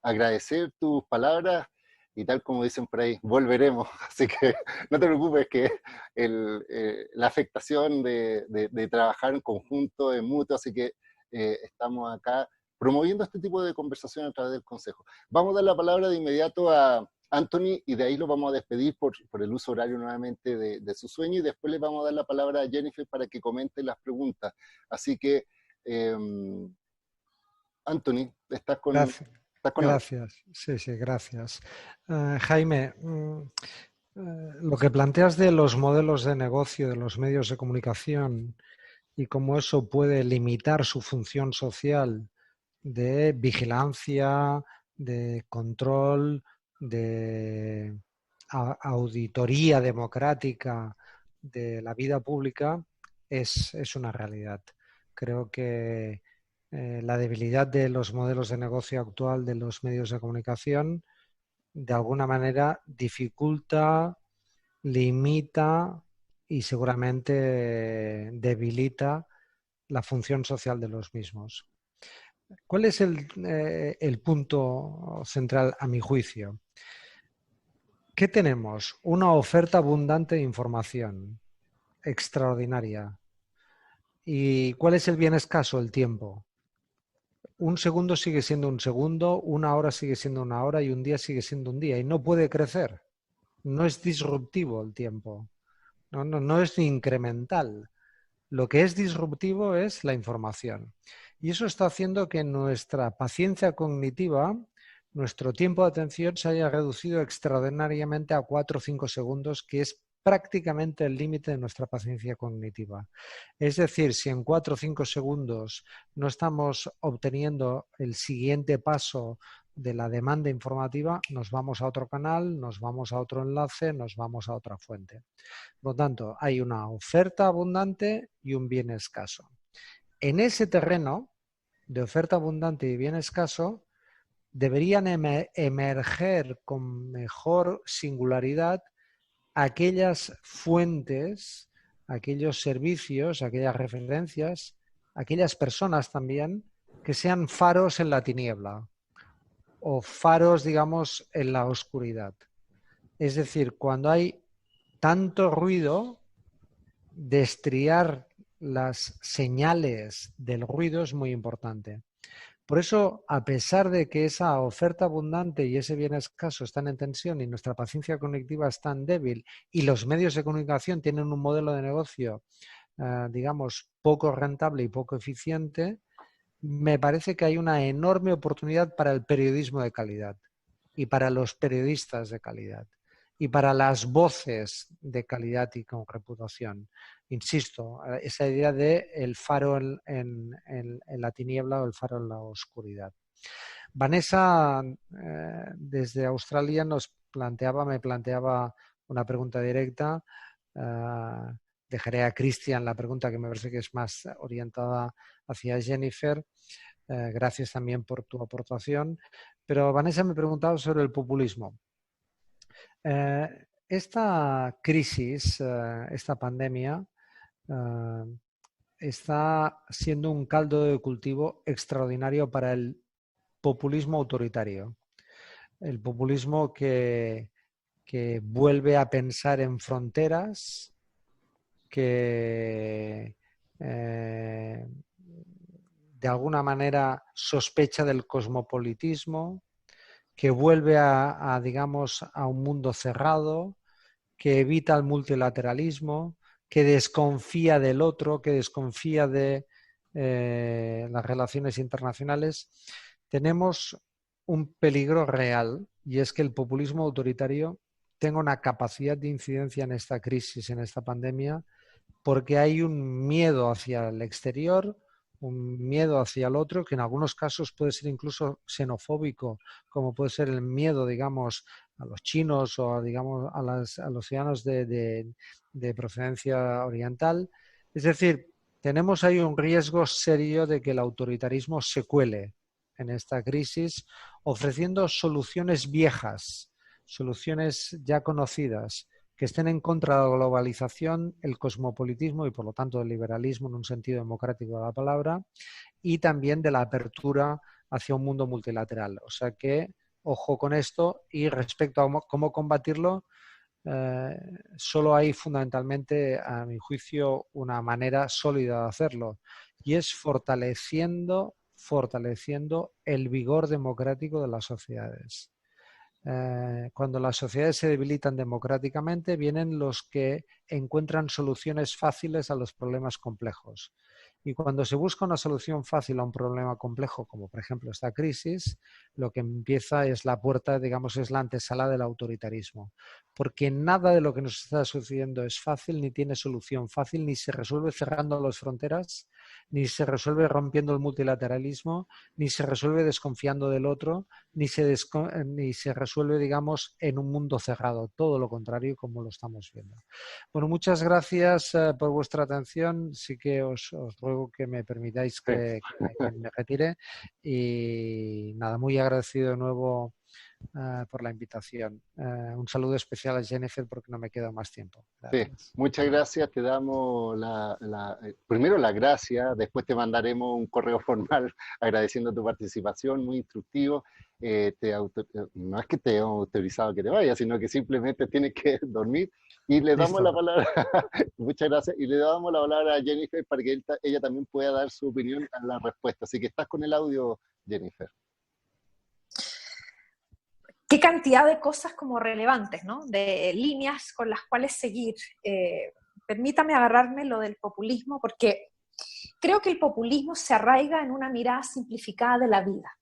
Agradecer tus palabras y tal como dicen por ahí, volveremos. Así que no te preocupes que la afectación de trabajar en conjunto es mutuo, así que estamos acá promoviendo este tipo de conversación a través del Consejo. Vamos a dar la palabra de inmediato a Anthony y de ahí lo vamos a despedir por el uso horario nuevamente de su sueño y después le vamos a dar la palabra a Jennifer para que comente las preguntas. Así que, Anthony, estás con... Gracias. Gracias, sí, gracias. Jaime, lo que planteas de los modelos de negocio de los medios de comunicación y cómo eso puede limitar su función social de vigilancia, de control, de auditoría democrática de la vida pública, es una realidad. Creo que la debilidad de los modelos de negocio actual de los medios de comunicación de alguna manera dificulta, limita y seguramente debilita la función social de los mismos. ¿Cuál es el punto central a mi juicio? ¿Qué tenemos? Una oferta abundante de información, extraordinaria. ¿Y cuál es el bien escaso? El tiempo. Un segundo sigue siendo un segundo, una hora sigue siendo una hora y un día sigue siendo un día y no puede crecer. No es disruptivo el tiempo, no es incremental. Lo que es disruptivo es la información. Y eso está haciendo que nuestra paciencia cognitiva, nuestro tiempo de atención se haya reducido extraordinariamente a 4 o 5 segundos, que es prácticamente el límite de nuestra paciencia cognitiva. Es decir, si en 4 o 5 segundos no estamos obteniendo el siguiente paso de la demanda informativa, nos vamos a otro canal, nos vamos a otro enlace, nos vamos a otra fuente. Por lo tanto, hay una oferta abundante y un bien escaso. En ese terreno de oferta abundante y bien escaso, deberían emerger con mejor singularidad aquellas fuentes, aquellos servicios, aquellas referencias, aquellas personas también que sean faros en la tiniebla o faros, digamos, en la oscuridad. Es decir, cuando hay tanto ruido, destriar las señales del ruido es muy importante. Por eso, a pesar de que esa oferta abundante y ese bien escaso están en tensión y nuestra paciencia cognitiva es tan débil y los medios de comunicación tienen un modelo de negocio, digamos, poco rentable y poco eficiente, me parece que hay una enorme oportunidad para el periodismo de calidad y para los periodistas de calidad y para las voces de calidad y con reputación. Insisto, esa idea de el faro en la tiniebla o el faro en la oscuridad. Vanessa, desde Australia, me planteaba una pregunta directa. Dejaré a Cristian la pregunta que me parece que es más orientada hacia Jennifer. Gracias también por tu aportación. Pero Vanessa me preguntaba sobre el populismo. Esta crisis, esta pandemia, está siendo un caldo de cultivo extraordinario para el populismo autoritario. El populismo que vuelve a pensar en fronteras, que de alguna manera sospecha del cosmopolitismo, que vuelve digamos, a un mundo cerrado, que evita el multilateralismo, que desconfía del otro, que desconfía de las relaciones internacionales. Tenemos un peligro real y es que el populismo autoritario tenga una capacidad de incidencia en esta crisis, en esta pandemia, porque hay un miedo hacia el exterior, un miedo hacia el otro, que en algunos casos puede ser incluso xenofóbico, como puede ser el miedo, digamos, a los chinos o, digamos, a los ciudadanos de procedencia oriental. Es decir, tenemos ahí un riesgo serio de que el autoritarismo se cuele en esta crisis, ofreciendo soluciones viejas, soluciones ya conocidas, que estén en contra de la globalización, el cosmopolitismo y por lo tanto del liberalismo en un sentido democrático de la palabra y también de la apertura hacia un mundo multilateral. O sea que ojo con esto y respecto a cómo combatirlo, solo hay fundamentalmente, a mi juicio, una manera sólida de hacerlo y es fortaleciendo el vigor democrático de las sociedades. Cuando las sociedades se debilitan democráticamente, vienen los que encuentran soluciones fáciles a los problemas complejos. Y cuando se busca una solución fácil a un problema complejo, como por ejemplo esta crisis, lo que empieza es la puerta, digamos, es la antesala del autoritarismo. Porque nada de lo que nos está sucediendo es fácil, ni tiene solución fácil, ni se resuelve cerrando las fronteras, ni se resuelve rompiendo el multilateralismo, ni se resuelve desconfiando del otro, ni se resuelve, digamos, en un mundo cerrado. Todo lo contrario, como lo estamos viendo. Bueno, muchas gracias por vuestra atención. Sí que os ruego que me permitáis que me retire. Y nada, muy agradecido de nuevo por la invitación. Un saludo especial a Jennifer porque no me queda más tiempo. Gracias. Sí, muchas gracias. Te damos primero la gracia, después te mandaremos un correo formal agradeciendo tu participación, muy instructivo. No es que te hemos autorizado que te vayas, sino que simplemente tienes que dormir. Y le damos la palabra, muchas gracias, y le damos la palabra a Jennifer para que ella también pueda dar su opinión a la respuesta. Así que estás con el audio, Jennifer. Qué cantidad de cosas como relevantes, ¿no? De líneas con las cuales seguir. Permítame agarrarme lo del populismo, porque creo que el populismo se arraiga en una mirada simplificada de la vida,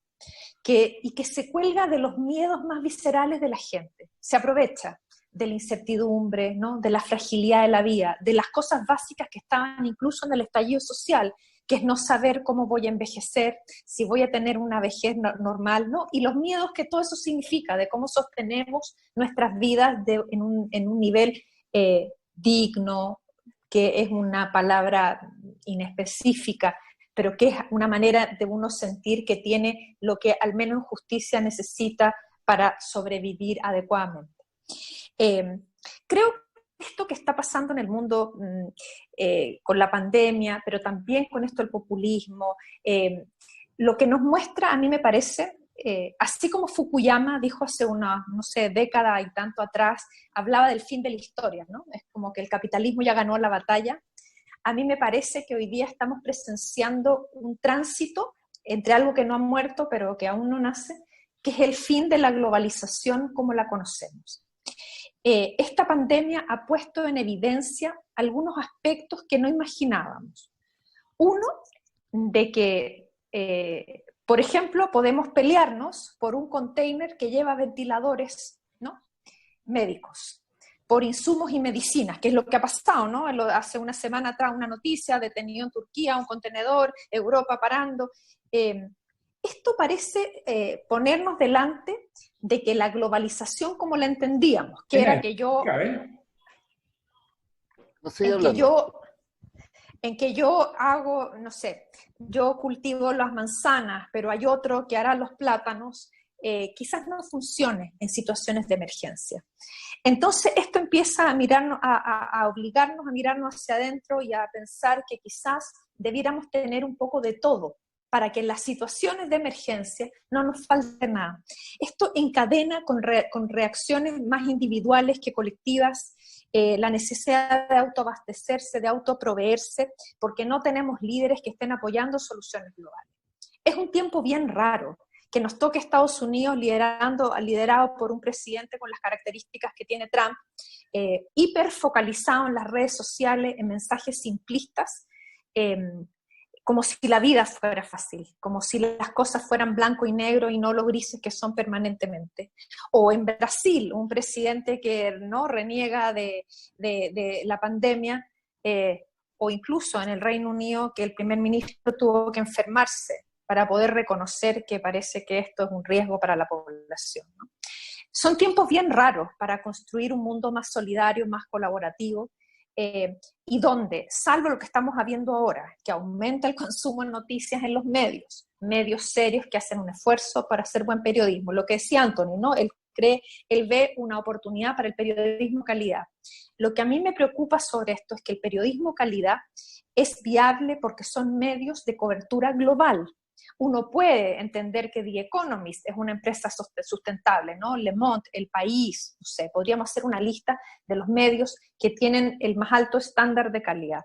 y que se cuelga de los miedos más viscerales de la gente. Se aprovecha de la incertidumbre, ¿no? De la fragilidad de la vida, de las cosas básicas que estaban incluso en el estallido social, que es no saber cómo voy a envejecer, si voy a tener una vejez normal, ¿no? Y los miedos que todo eso significa, de cómo sostenemos nuestras vidas en un nivel digno, que es una palabra inespecífica, pero que es una manera de uno sentir que tiene lo que al menos en justicia necesita para sobrevivir adecuadamente. Creo que esto que está pasando en el mundo con la pandemia, pero también con esto del populismo, lo que nos muestra, a mí me parece, así como Fukuyama dijo hace una, no sé, década y tanto atrás, hablaba del fin de la historia, ¿no? Es como que el capitalismo ya ganó la batalla. A mí me parece que hoy día estamos presenciando un tránsito entre algo que no ha muerto, pero que aún no nace, que es el fin de la globalización como la conocemos. Esta pandemia ha puesto en evidencia algunos aspectos que no imaginábamos. Uno, de que, por ejemplo, podemos pelearnos por un container que lleva ventiladores, ¿no? Médicos, por insumos y medicinas, que es lo que ha pasado, ¿no? Hace una semana atrás una noticia, detenido en Turquía, un contenedor, Europa parando. Esto parece ponernos delante de que la globalización como la entendíamos, que era que yo... En que yo hago, no sé, yo cultivo las manzanas, pero hay otro que hará los plátanos, quizás no funcione en situaciones de emergencia. Entonces esto empieza a mirarnos, a obligarnos a mirarnos hacia adentro y a pensar que quizás debiéramos tener un poco de todo, para que en las situaciones de emergencia no nos falte nada. Esto encadena con reacciones más individuales que colectivas, la necesidad de autoabastecerse, de autoproveerse, porque no tenemos líderes que estén apoyando soluciones globales. Es un tiempo bien raro que nos toque Estados Unidos liderado por un presidente con las características que tiene Trump, hiperfocalizado en las redes sociales, en mensajes simplistas, como si la vida fuera fácil, como si las cosas fueran blanco y negro y no los grises que son permanentemente. O en Brasil, un presidente que no reniega de la pandemia, o incluso en el Reino Unido, que el primer ministro tuvo que enfermarse para poder reconocer que parece que esto es un riesgo para la población, ¿no? Son tiempos bien raros para construir un mundo más solidario, más colaborativo, y donde, salvo lo que estamos viendo ahora, que aumenta el consumo de noticias en los medios serios que hacen un esfuerzo para hacer buen periodismo, lo que decía Anthony, ¿no? Él ve una oportunidad para el periodismo calidad. Lo que a mí me preocupa sobre esto es que el periodismo calidad es viable porque son medios de cobertura global. Uno puede entender que The Economist es una empresa sustentable, ¿no? Le Monde, El País, no sé, podríamos hacer una lista de los medios que tienen el más alto estándar de calidad.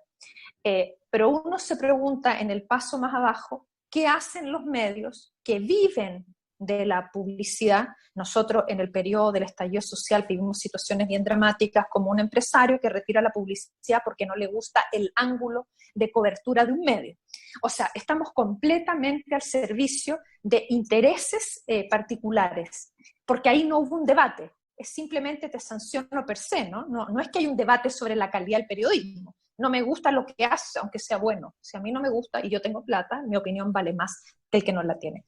Pero uno se pregunta en el paso más abajo, ¿qué hacen los medios que viven de la publicidad? Nosotros en el periodo del estallido social vivimos situaciones bien dramáticas, como un empresario que retira la publicidad porque no le gusta el ángulo de cobertura de un medio. O sea, estamos completamente al servicio de intereses particulares, porque ahí no hubo un debate, es simplemente te sanciono per se, ¿no? No es que hay un debate sobre la calidad del periodismo. No me gusta lo que hace, aunque sea bueno. Si a mí no me gusta y yo tengo plata, mi opinión vale más que el que no la tiene.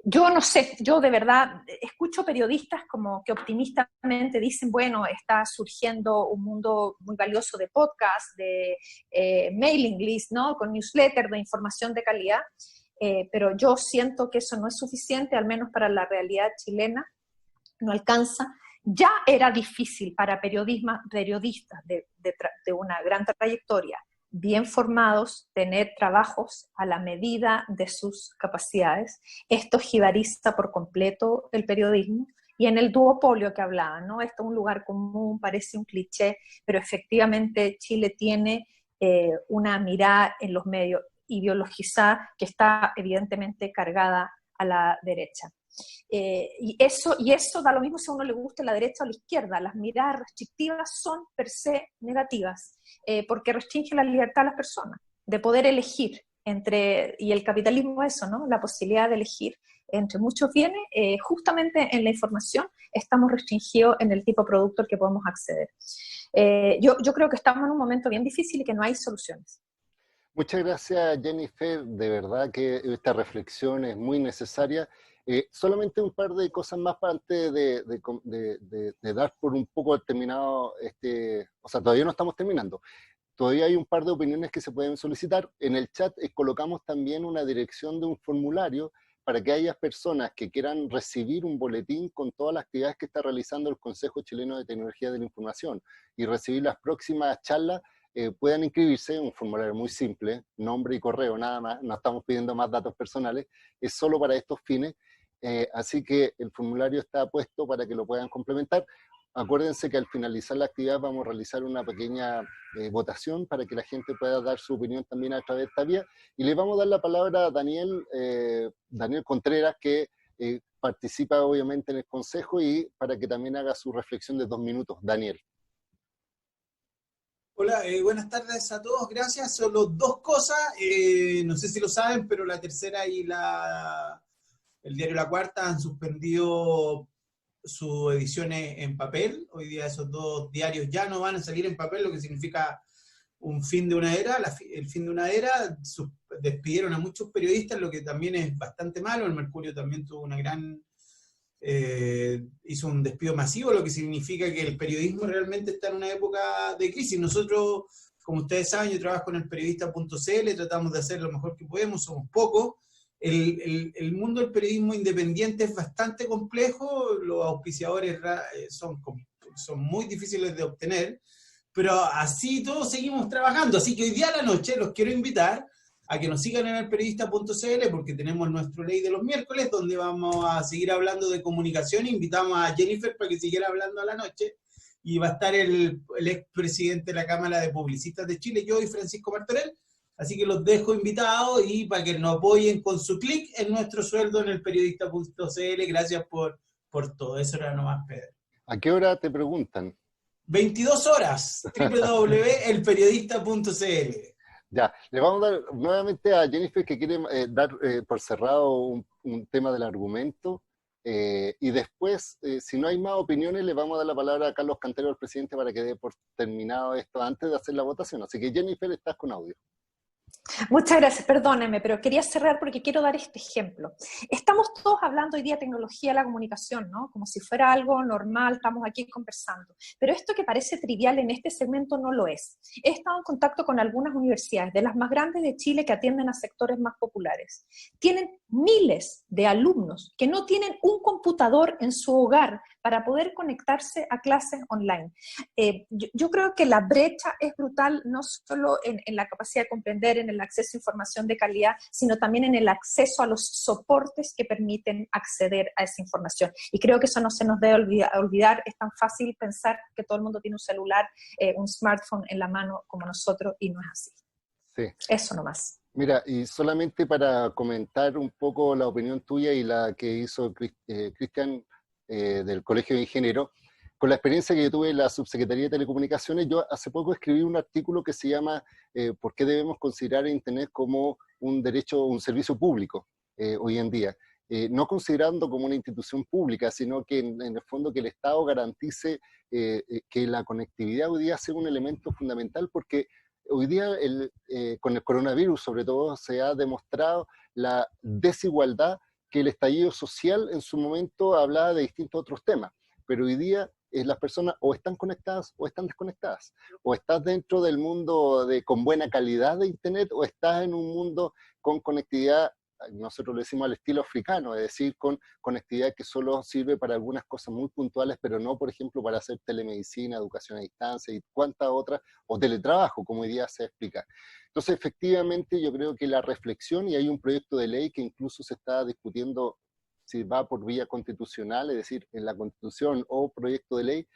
Yo no sé, yo de verdad escucho periodistas como que optimistamente dicen, bueno, está surgiendo un mundo muy valioso de podcast, de mailing list, ¿no? Con newsletter, de información de calidad. pero yo siento que eso no es suficiente, al menos para la realidad chilena, no alcanza. Ya era difícil para periodistas de una gran trayectoria, bien formados, tener trabajos a la medida de sus capacidades. Esto jibariza por completo el periodismo. Y en el duopolio que hablaba, ¿no? Esto es un lugar común, parece un cliché, pero efectivamente Chile tiene una mirada en los medios ideologizada que está evidentemente cargada a la derecha. Y eso da lo mismo si a uno le gusta la derecha o la izquierda. Las miradas restrictivas son per se negativas, porque restringen la libertad de las personas de poder elegir y el capitalismo es eso, ¿no? La posibilidad de elegir entre muchos bienes. Justamente en la información estamos restringidos en el tipo de producto al que podemos acceder. Yo creo que estamos en un momento bien difícil y que no hay soluciones. Muchas gracias, Jennifer. De verdad que esta reflexión es muy necesaria. Solamente un par de cosas más para antes de dar por un poco terminado, o sea, todavía no estamos terminando. Todavía hay un par de opiniones que se pueden solicitar. En el chat colocamos también una dirección de un formulario para que haya personas que quieran recibir un boletín con todas las actividades que está realizando el Consejo Chileno de Tecnología de la Información y recibir las próximas charlas. Puedan inscribirse, un formulario muy simple, nombre y correo, nada más, no estamos pidiendo más datos personales, es solo para estos fines, así que el formulario está puesto para que lo puedan complementar. Acuérdense que al finalizar la actividad vamos a realizar una pequeña votación para que la gente pueda dar su opinión también a través de esta vía, y le vamos a dar la palabra a Daniel Contreras, que participa obviamente en el Consejo, y para que también haga su reflexión de 2 minutos. Daniel. Hola, buenas tardes a todos, gracias. Solo 2 cosas, no sé si lo saben, pero La Tercera y el diario La Cuarta han suspendido sus ediciones en papel. Hoy día esos 2 diarios ya no van a salir en papel, lo que significa un fin de una era, el fin de una era. Despidieron a muchos periodistas, lo que también es bastante malo. El Mercurio también tuvo una gran... hizo un despido masivo, lo que significa que el periodismo realmente está en una época de crisis. Nosotros, como ustedes saben, yo trabajo en el periodista.cl, tratamos de hacer lo mejor que podemos, somos pocos. El mundo del periodismo independiente es bastante complejo, los auspiciadores son muy difíciles de obtener, pero así todos seguimos trabajando. Así que hoy día a la noche los quiero invitar a que nos sigan en el periodista.cl, porque tenemos nuestro ley de los miércoles, donde vamos a seguir hablando de comunicación. Invitamos a Jennifer para que siguiera hablando a la noche, y va a estar el expresidente de la Cámara de Publicistas de Chile, yo y Francisco Martorell. Así que los dejo invitados, y para que nos apoyen con su clic en nuestro sueldo en el periodista.cl. Gracias por todo. Eso era nomás, Pedro. ¿A qué hora te preguntan? 22 horas, www.elperiodista.cl. Ya, le vamos a dar nuevamente a Jennifer, que quiere dar por cerrado un tema del argumento, y después, si no hay más opiniones, le vamos a dar la palabra a Carlos Cantero, el presidente, para que dé por terminado esto antes de hacer la votación. Así que Jennifer, estás con audio. Muchas gracias, perdóneme, pero quería cerrar porque quiero dar este ejemplo. Estamos todos hablando hoy día de tecnología de la comunicación, ¿no? Como si fuera algo normal, estamos aquí conversando. Pero esto que parece trivial en este segmento no lo es. He estado en contacto con algunas universidades, de las más grandes de Chile, que atienden a sectores más populares. Tienen miles de alumnos que no tienen un computador en su hogar para poder conectarse a clases online. Yo creo que la brecha es brutal, no solo en la capacidad de comprender, en el acceso a información de calidad, sino también en el acceso a los soportes que permiten acceder a esa información. Y creo que eso no se nos debe olvidar. Es tan fácil pensar que todo el mundo tiene un celular, un smartphone en la mano como nosotros, y no es así. Sí. Eso nomás. Mira, y solamente para comentar un poco la opinión tuya y la que hizo Cristian del Colegio de Ingenieros, con la experiencia que yo tuve en la Subsecretaría de Telecomunicaciones, yo hace poco escribí un artículo que se llama ¿por qué debemos considerar Internet como un derecho, un servicio público hoy en día? No considerando como una institución pública, sino que en el fondo que el Estado garantice que la conectividad hoy día sea un elemento fundamental, porque hoy día con el coronavirus sobre todo se ha demostrado la desigualdad, que el estallido social en su momento hablaba de distintos otros temas, pero hoy día las personas o están conectadas o están desconectadas, o estás dentro del mundo con buena calidad de Internet, o estás en un mundo con conectividad nosotros lo decimos al estilo africano, es decir, con conectividad que solo sirve para algunas cosas muy puntuales, pero no, por ejemplo, para hacer telemedicina, educación a distancia y cuántas otras, o teletrabajo, como hoy día se explica. Entonces, efectivamente, yo creo que la reflexión, y hay un proyecto de ley que incluso se está discutiendo si va por vía constitucional, es decir, en la Constitución o proyecto de ley,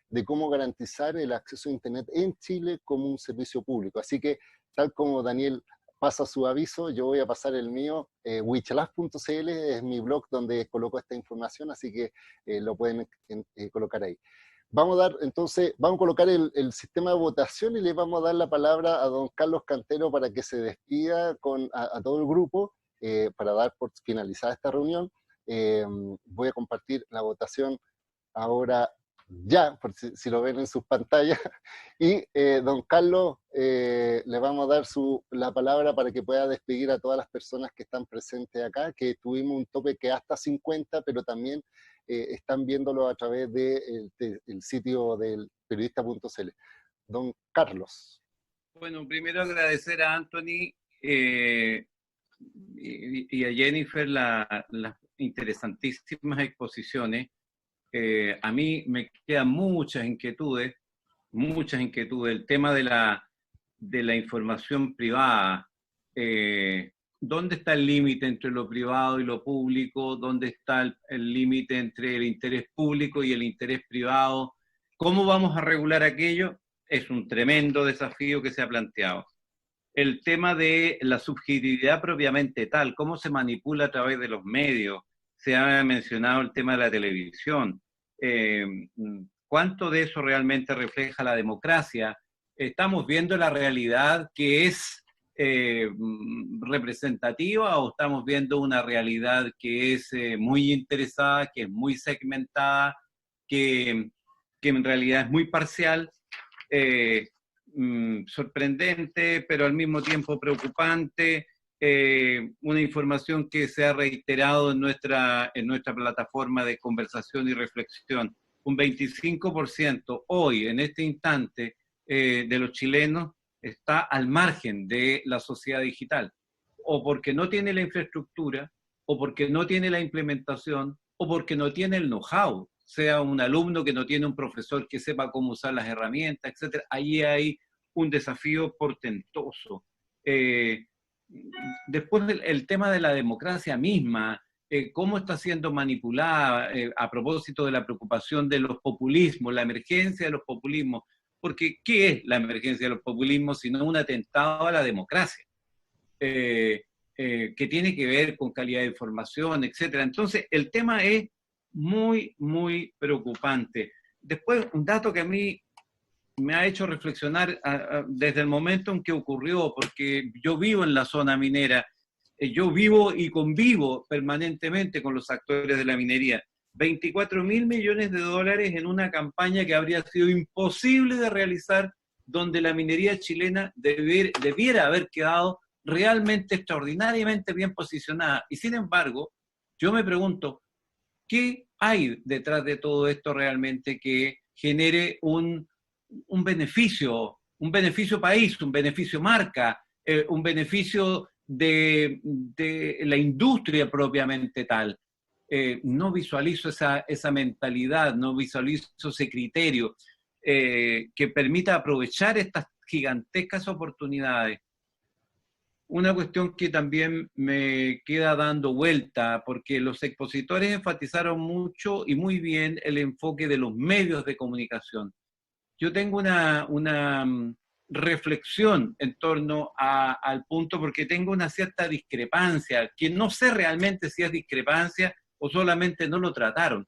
de cómo garantizar el acceso a Internet en Chile como un servicio público. Así que, tal como Daniel pasa su aviso, yo voy a pasar el mío. Wichalaf.cl es mi blog donde coloco esta información, así que lo pueden colocar ahí. Vamos a colocar el sistema de votación y le vamos a dar la palabra a don Carlos Cantero para que se despida a todo el grupo, para dar por finalizada esta reunión. Voy a compartir la votación ahora ya, por si lo ven en sus pantallas, y don Carlos, le vamos a dar la palabra para que pueda despedir a todas las personas que están presentes acá, que tuvimos un tope que hasta 50, pero también están viéndolo a través del sitio del periodista.cl. Don Carlos. Bueno, primero agradecer a Anthony y a Jennifer las interesantísimas exposiciones. A mí me quedan muchas inquietudes. El tema de la información privada. ¿Dónde está el límite entre lo privado y lo público? ¿Dónde está el límite entre el interés público y el interés privado? ¿Cómo vamos a regular aquello? Es un tremendo desafío que se ha planteado. El tema de la subjetividad propiamente tal, cómo se manipula a través de los medios. Se ha mencionado el tema de la televisión. ¿Cuánto de eso realmente refleja la democracia? ¿Estamos viendo la realidad que es representativa o estamos viendo una realidad que es muy interesada, que es muy segmentada, que en realidad es muy parcial, sorprendente, pero al mismo tiempo preocupante? Una información que se ha reiterado en nuestra plataforma de conversación y reflexión. Un 25% hoy, en este instante, de los chilenos está al margen de la sociedad digital, o porque no tiene la infraestructura, o porque no tiene la implementación, o porque no tiene el know-how, sea un alumno que no tiene un profesor que sepa cómo usar las herramientas, etc. Allí hay un desafío portentoso. Después el tema de la democracia misma, cómo está siendo manipulada a propósito de la preocupación de los populismos, la emergencia de los populismos, porque ¿qué es la emergencia de los populismos sino un atentado a la democracia? Que tiene que ver con calidad de información, etc. Entonces el tema es muy, muy preocupante. Después, un dato que a mí me ha hecho reflexionar desde el momento en que ocurrió, porque yo vivo en la zona minera, yo vivo y convivo permanentemente con los actores de la minería. 24.000 millones de dólares en una campaña que habría sido imposible de realizar, donde la minería chilena debiera haber quedado realmente extraordinariamente bien posicionada. Y sin embargo, yo me pregunto, ¿qué hay detrás de todo esto realmente que genere un beneficio país, un beneficio marca, un beneficio de la industria propiamente tal? No visualizo esa mentalidad, no visualizo ese criterio que permita aprovechar estas gigantescas oportunidades. Una cuestión que también me queda dando vuelta, porque los expositores enfatizaron mucho y muy bien el enfoque de los medios de comunicación. Yo tengo una reflexión en torno al punto, porque tengo una cierta discrepancia, que no sé realmente si es discrepancia o solamente no lo trataron.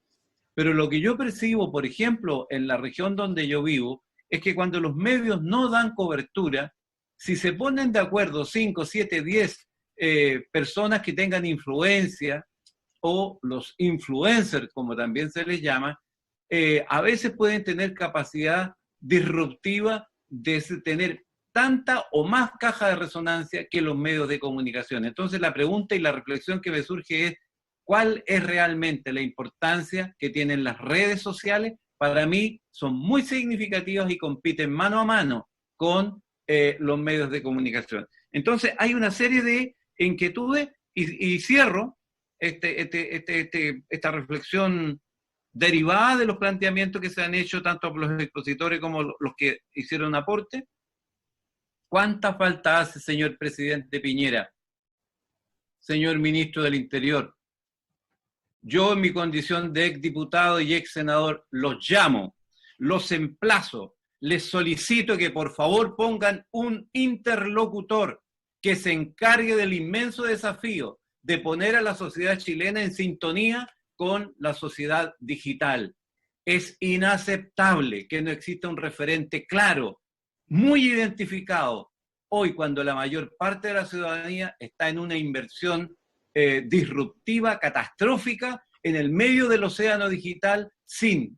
Pero lo que yo percibo, por ejemplo, en la región donde yo vivo, es que cuando los medios no dan cobertura, si se ponen de acuerdo 5, 7, 10 personas que tengan influencia, o los influencers, como también se les llama, a veces pueden tener capacidad disruptiva de tener tanta o más caja de resonancia que los medios de comunicación. Entonces la pregunta y la reflexión que me surge es, ¿cuál es realmente la importancia que tienen las redes sociales? Para mí son muy significativas y compiten mano a mano con los medios de comunicación. Entonces hay una serie de inquietudes Y cierro esta reflexión derivada de los planteamientos que se han hecho tanto por los expositores como los que hicieron aporte. ¿Cuánta falta hace, señor presidente Piñera, señor ministro del Interior? Yo, en mi condición de exdiputado y ex senador, los llamo, los emplazo, les solicito que por favor pongan un interlocutor que se encargue del inmenso desafío de poner a la sociedad chilena en sintonía con la sociedad digital. Es inaceptable que no exista un referente claro, muy identificado, hoy cuando la mayor parte de la ciudadanía está en una inversión disruptiva, catastrófica, en el medio del océano digital, sin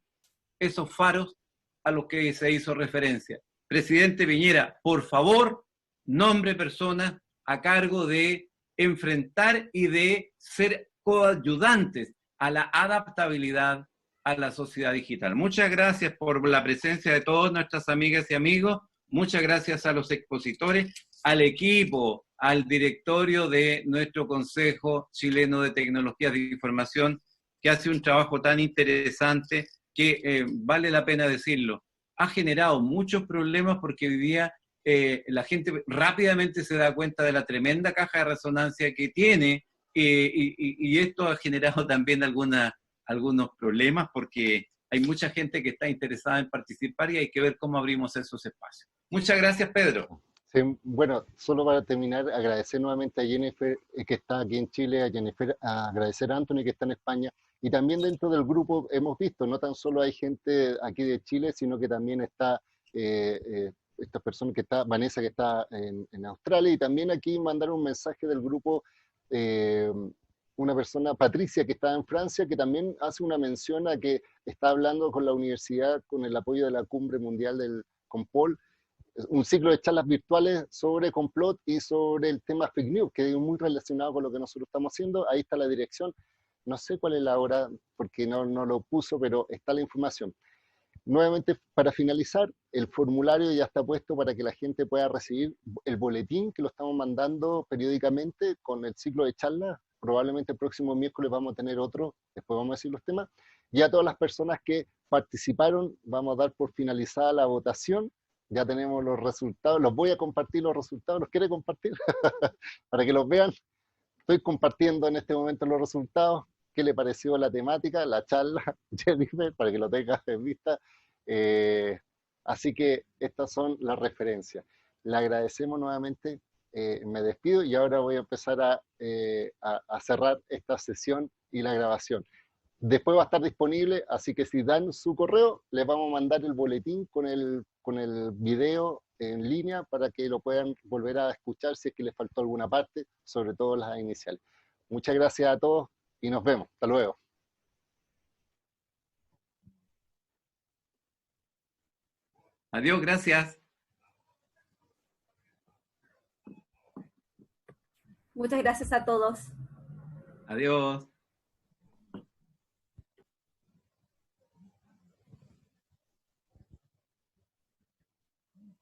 esos faros a los que se hizo referencia. Presidente Piñera, por favor, nombre personas a cargo de enfrentar y de ser coayudantes a la adaptabilidad a la sociedad digital. Muchas gracias por la presencia de todas nuestras amigas y amigos. Muchas gracias a los expositores, al equipo, al directorio de nuestro Consejo Chileno de Tecnologías de Información, que hace un trabajo tan interesante que vale la pena decirlo. Ha generado muchos problemas porque hoy día la gente rápidamente se da cuenta de la tremenda caja de resonancia que tiene y esto ha generado también algunos problemas porque hay mucha gente que está interesada en participar y hay que ver cómo abrimos esos espacios. Muchas gracias, Pedro. Sí, bueno, solo para terminar, agradecer nuevamente a Jennifer que está aquí en Chile, a Jennifer, a agradecer a Anthony que está en España, y también dentro del grupo hemos visto, no tan solo hay gente aquí de Chile, sino que también está esta persona que está, Vanessa, que está en Australia, y también aquí mandaron un mensaje del grupo, una persona, Patricia, que está en Francia, que también hace una mención a que está hablando con la universidad, con el apoyo de la Cumbre Mundial con Paul, un ciclo de charlas virtuales sobre complot y sobre el tema fake news, que es muy relacionado con lo que nosotros estamos haciendo. Ahí está la dirección. No sé cuál es la hora, porque no lo puso, pero está la información. Nuevamente, para finalizar, el formulario ya está puesto para que la gente pueda recibir el boletín que lo estamos mandando periódicamente con el ciclo de charlas. Probablemente el próximo miércoles vamos a tener otro, después vamos a decir los temas. Y a todas las personas que participaron, vamos a dar por finalizada la votación. Ya tenemos los resultados, los voy a compartir los resultados, ¿los quiere compartir? Para que los vean. Estoy compartiendo en este momento los resultados. ¿Qué le pareció la temática, la charla, Jennifer? Para que lo tengas en vista. Así que estas son las referencias. Le agradecemos nuevamente, me despido y ahora voy a empezar a cerrar esta sesión y la grabación. Después va a estar disponible, así que si dan su correo, les vamos a mandar el boletín con el video en línea para que lo puedan volver a escuchar si es que les faltó alguna parte, sobre todo las iniciales. Muchas gracias a todos y nos vemos. Hasta luego. Adiós, gracias. Muchas gracias a todos. Adiós.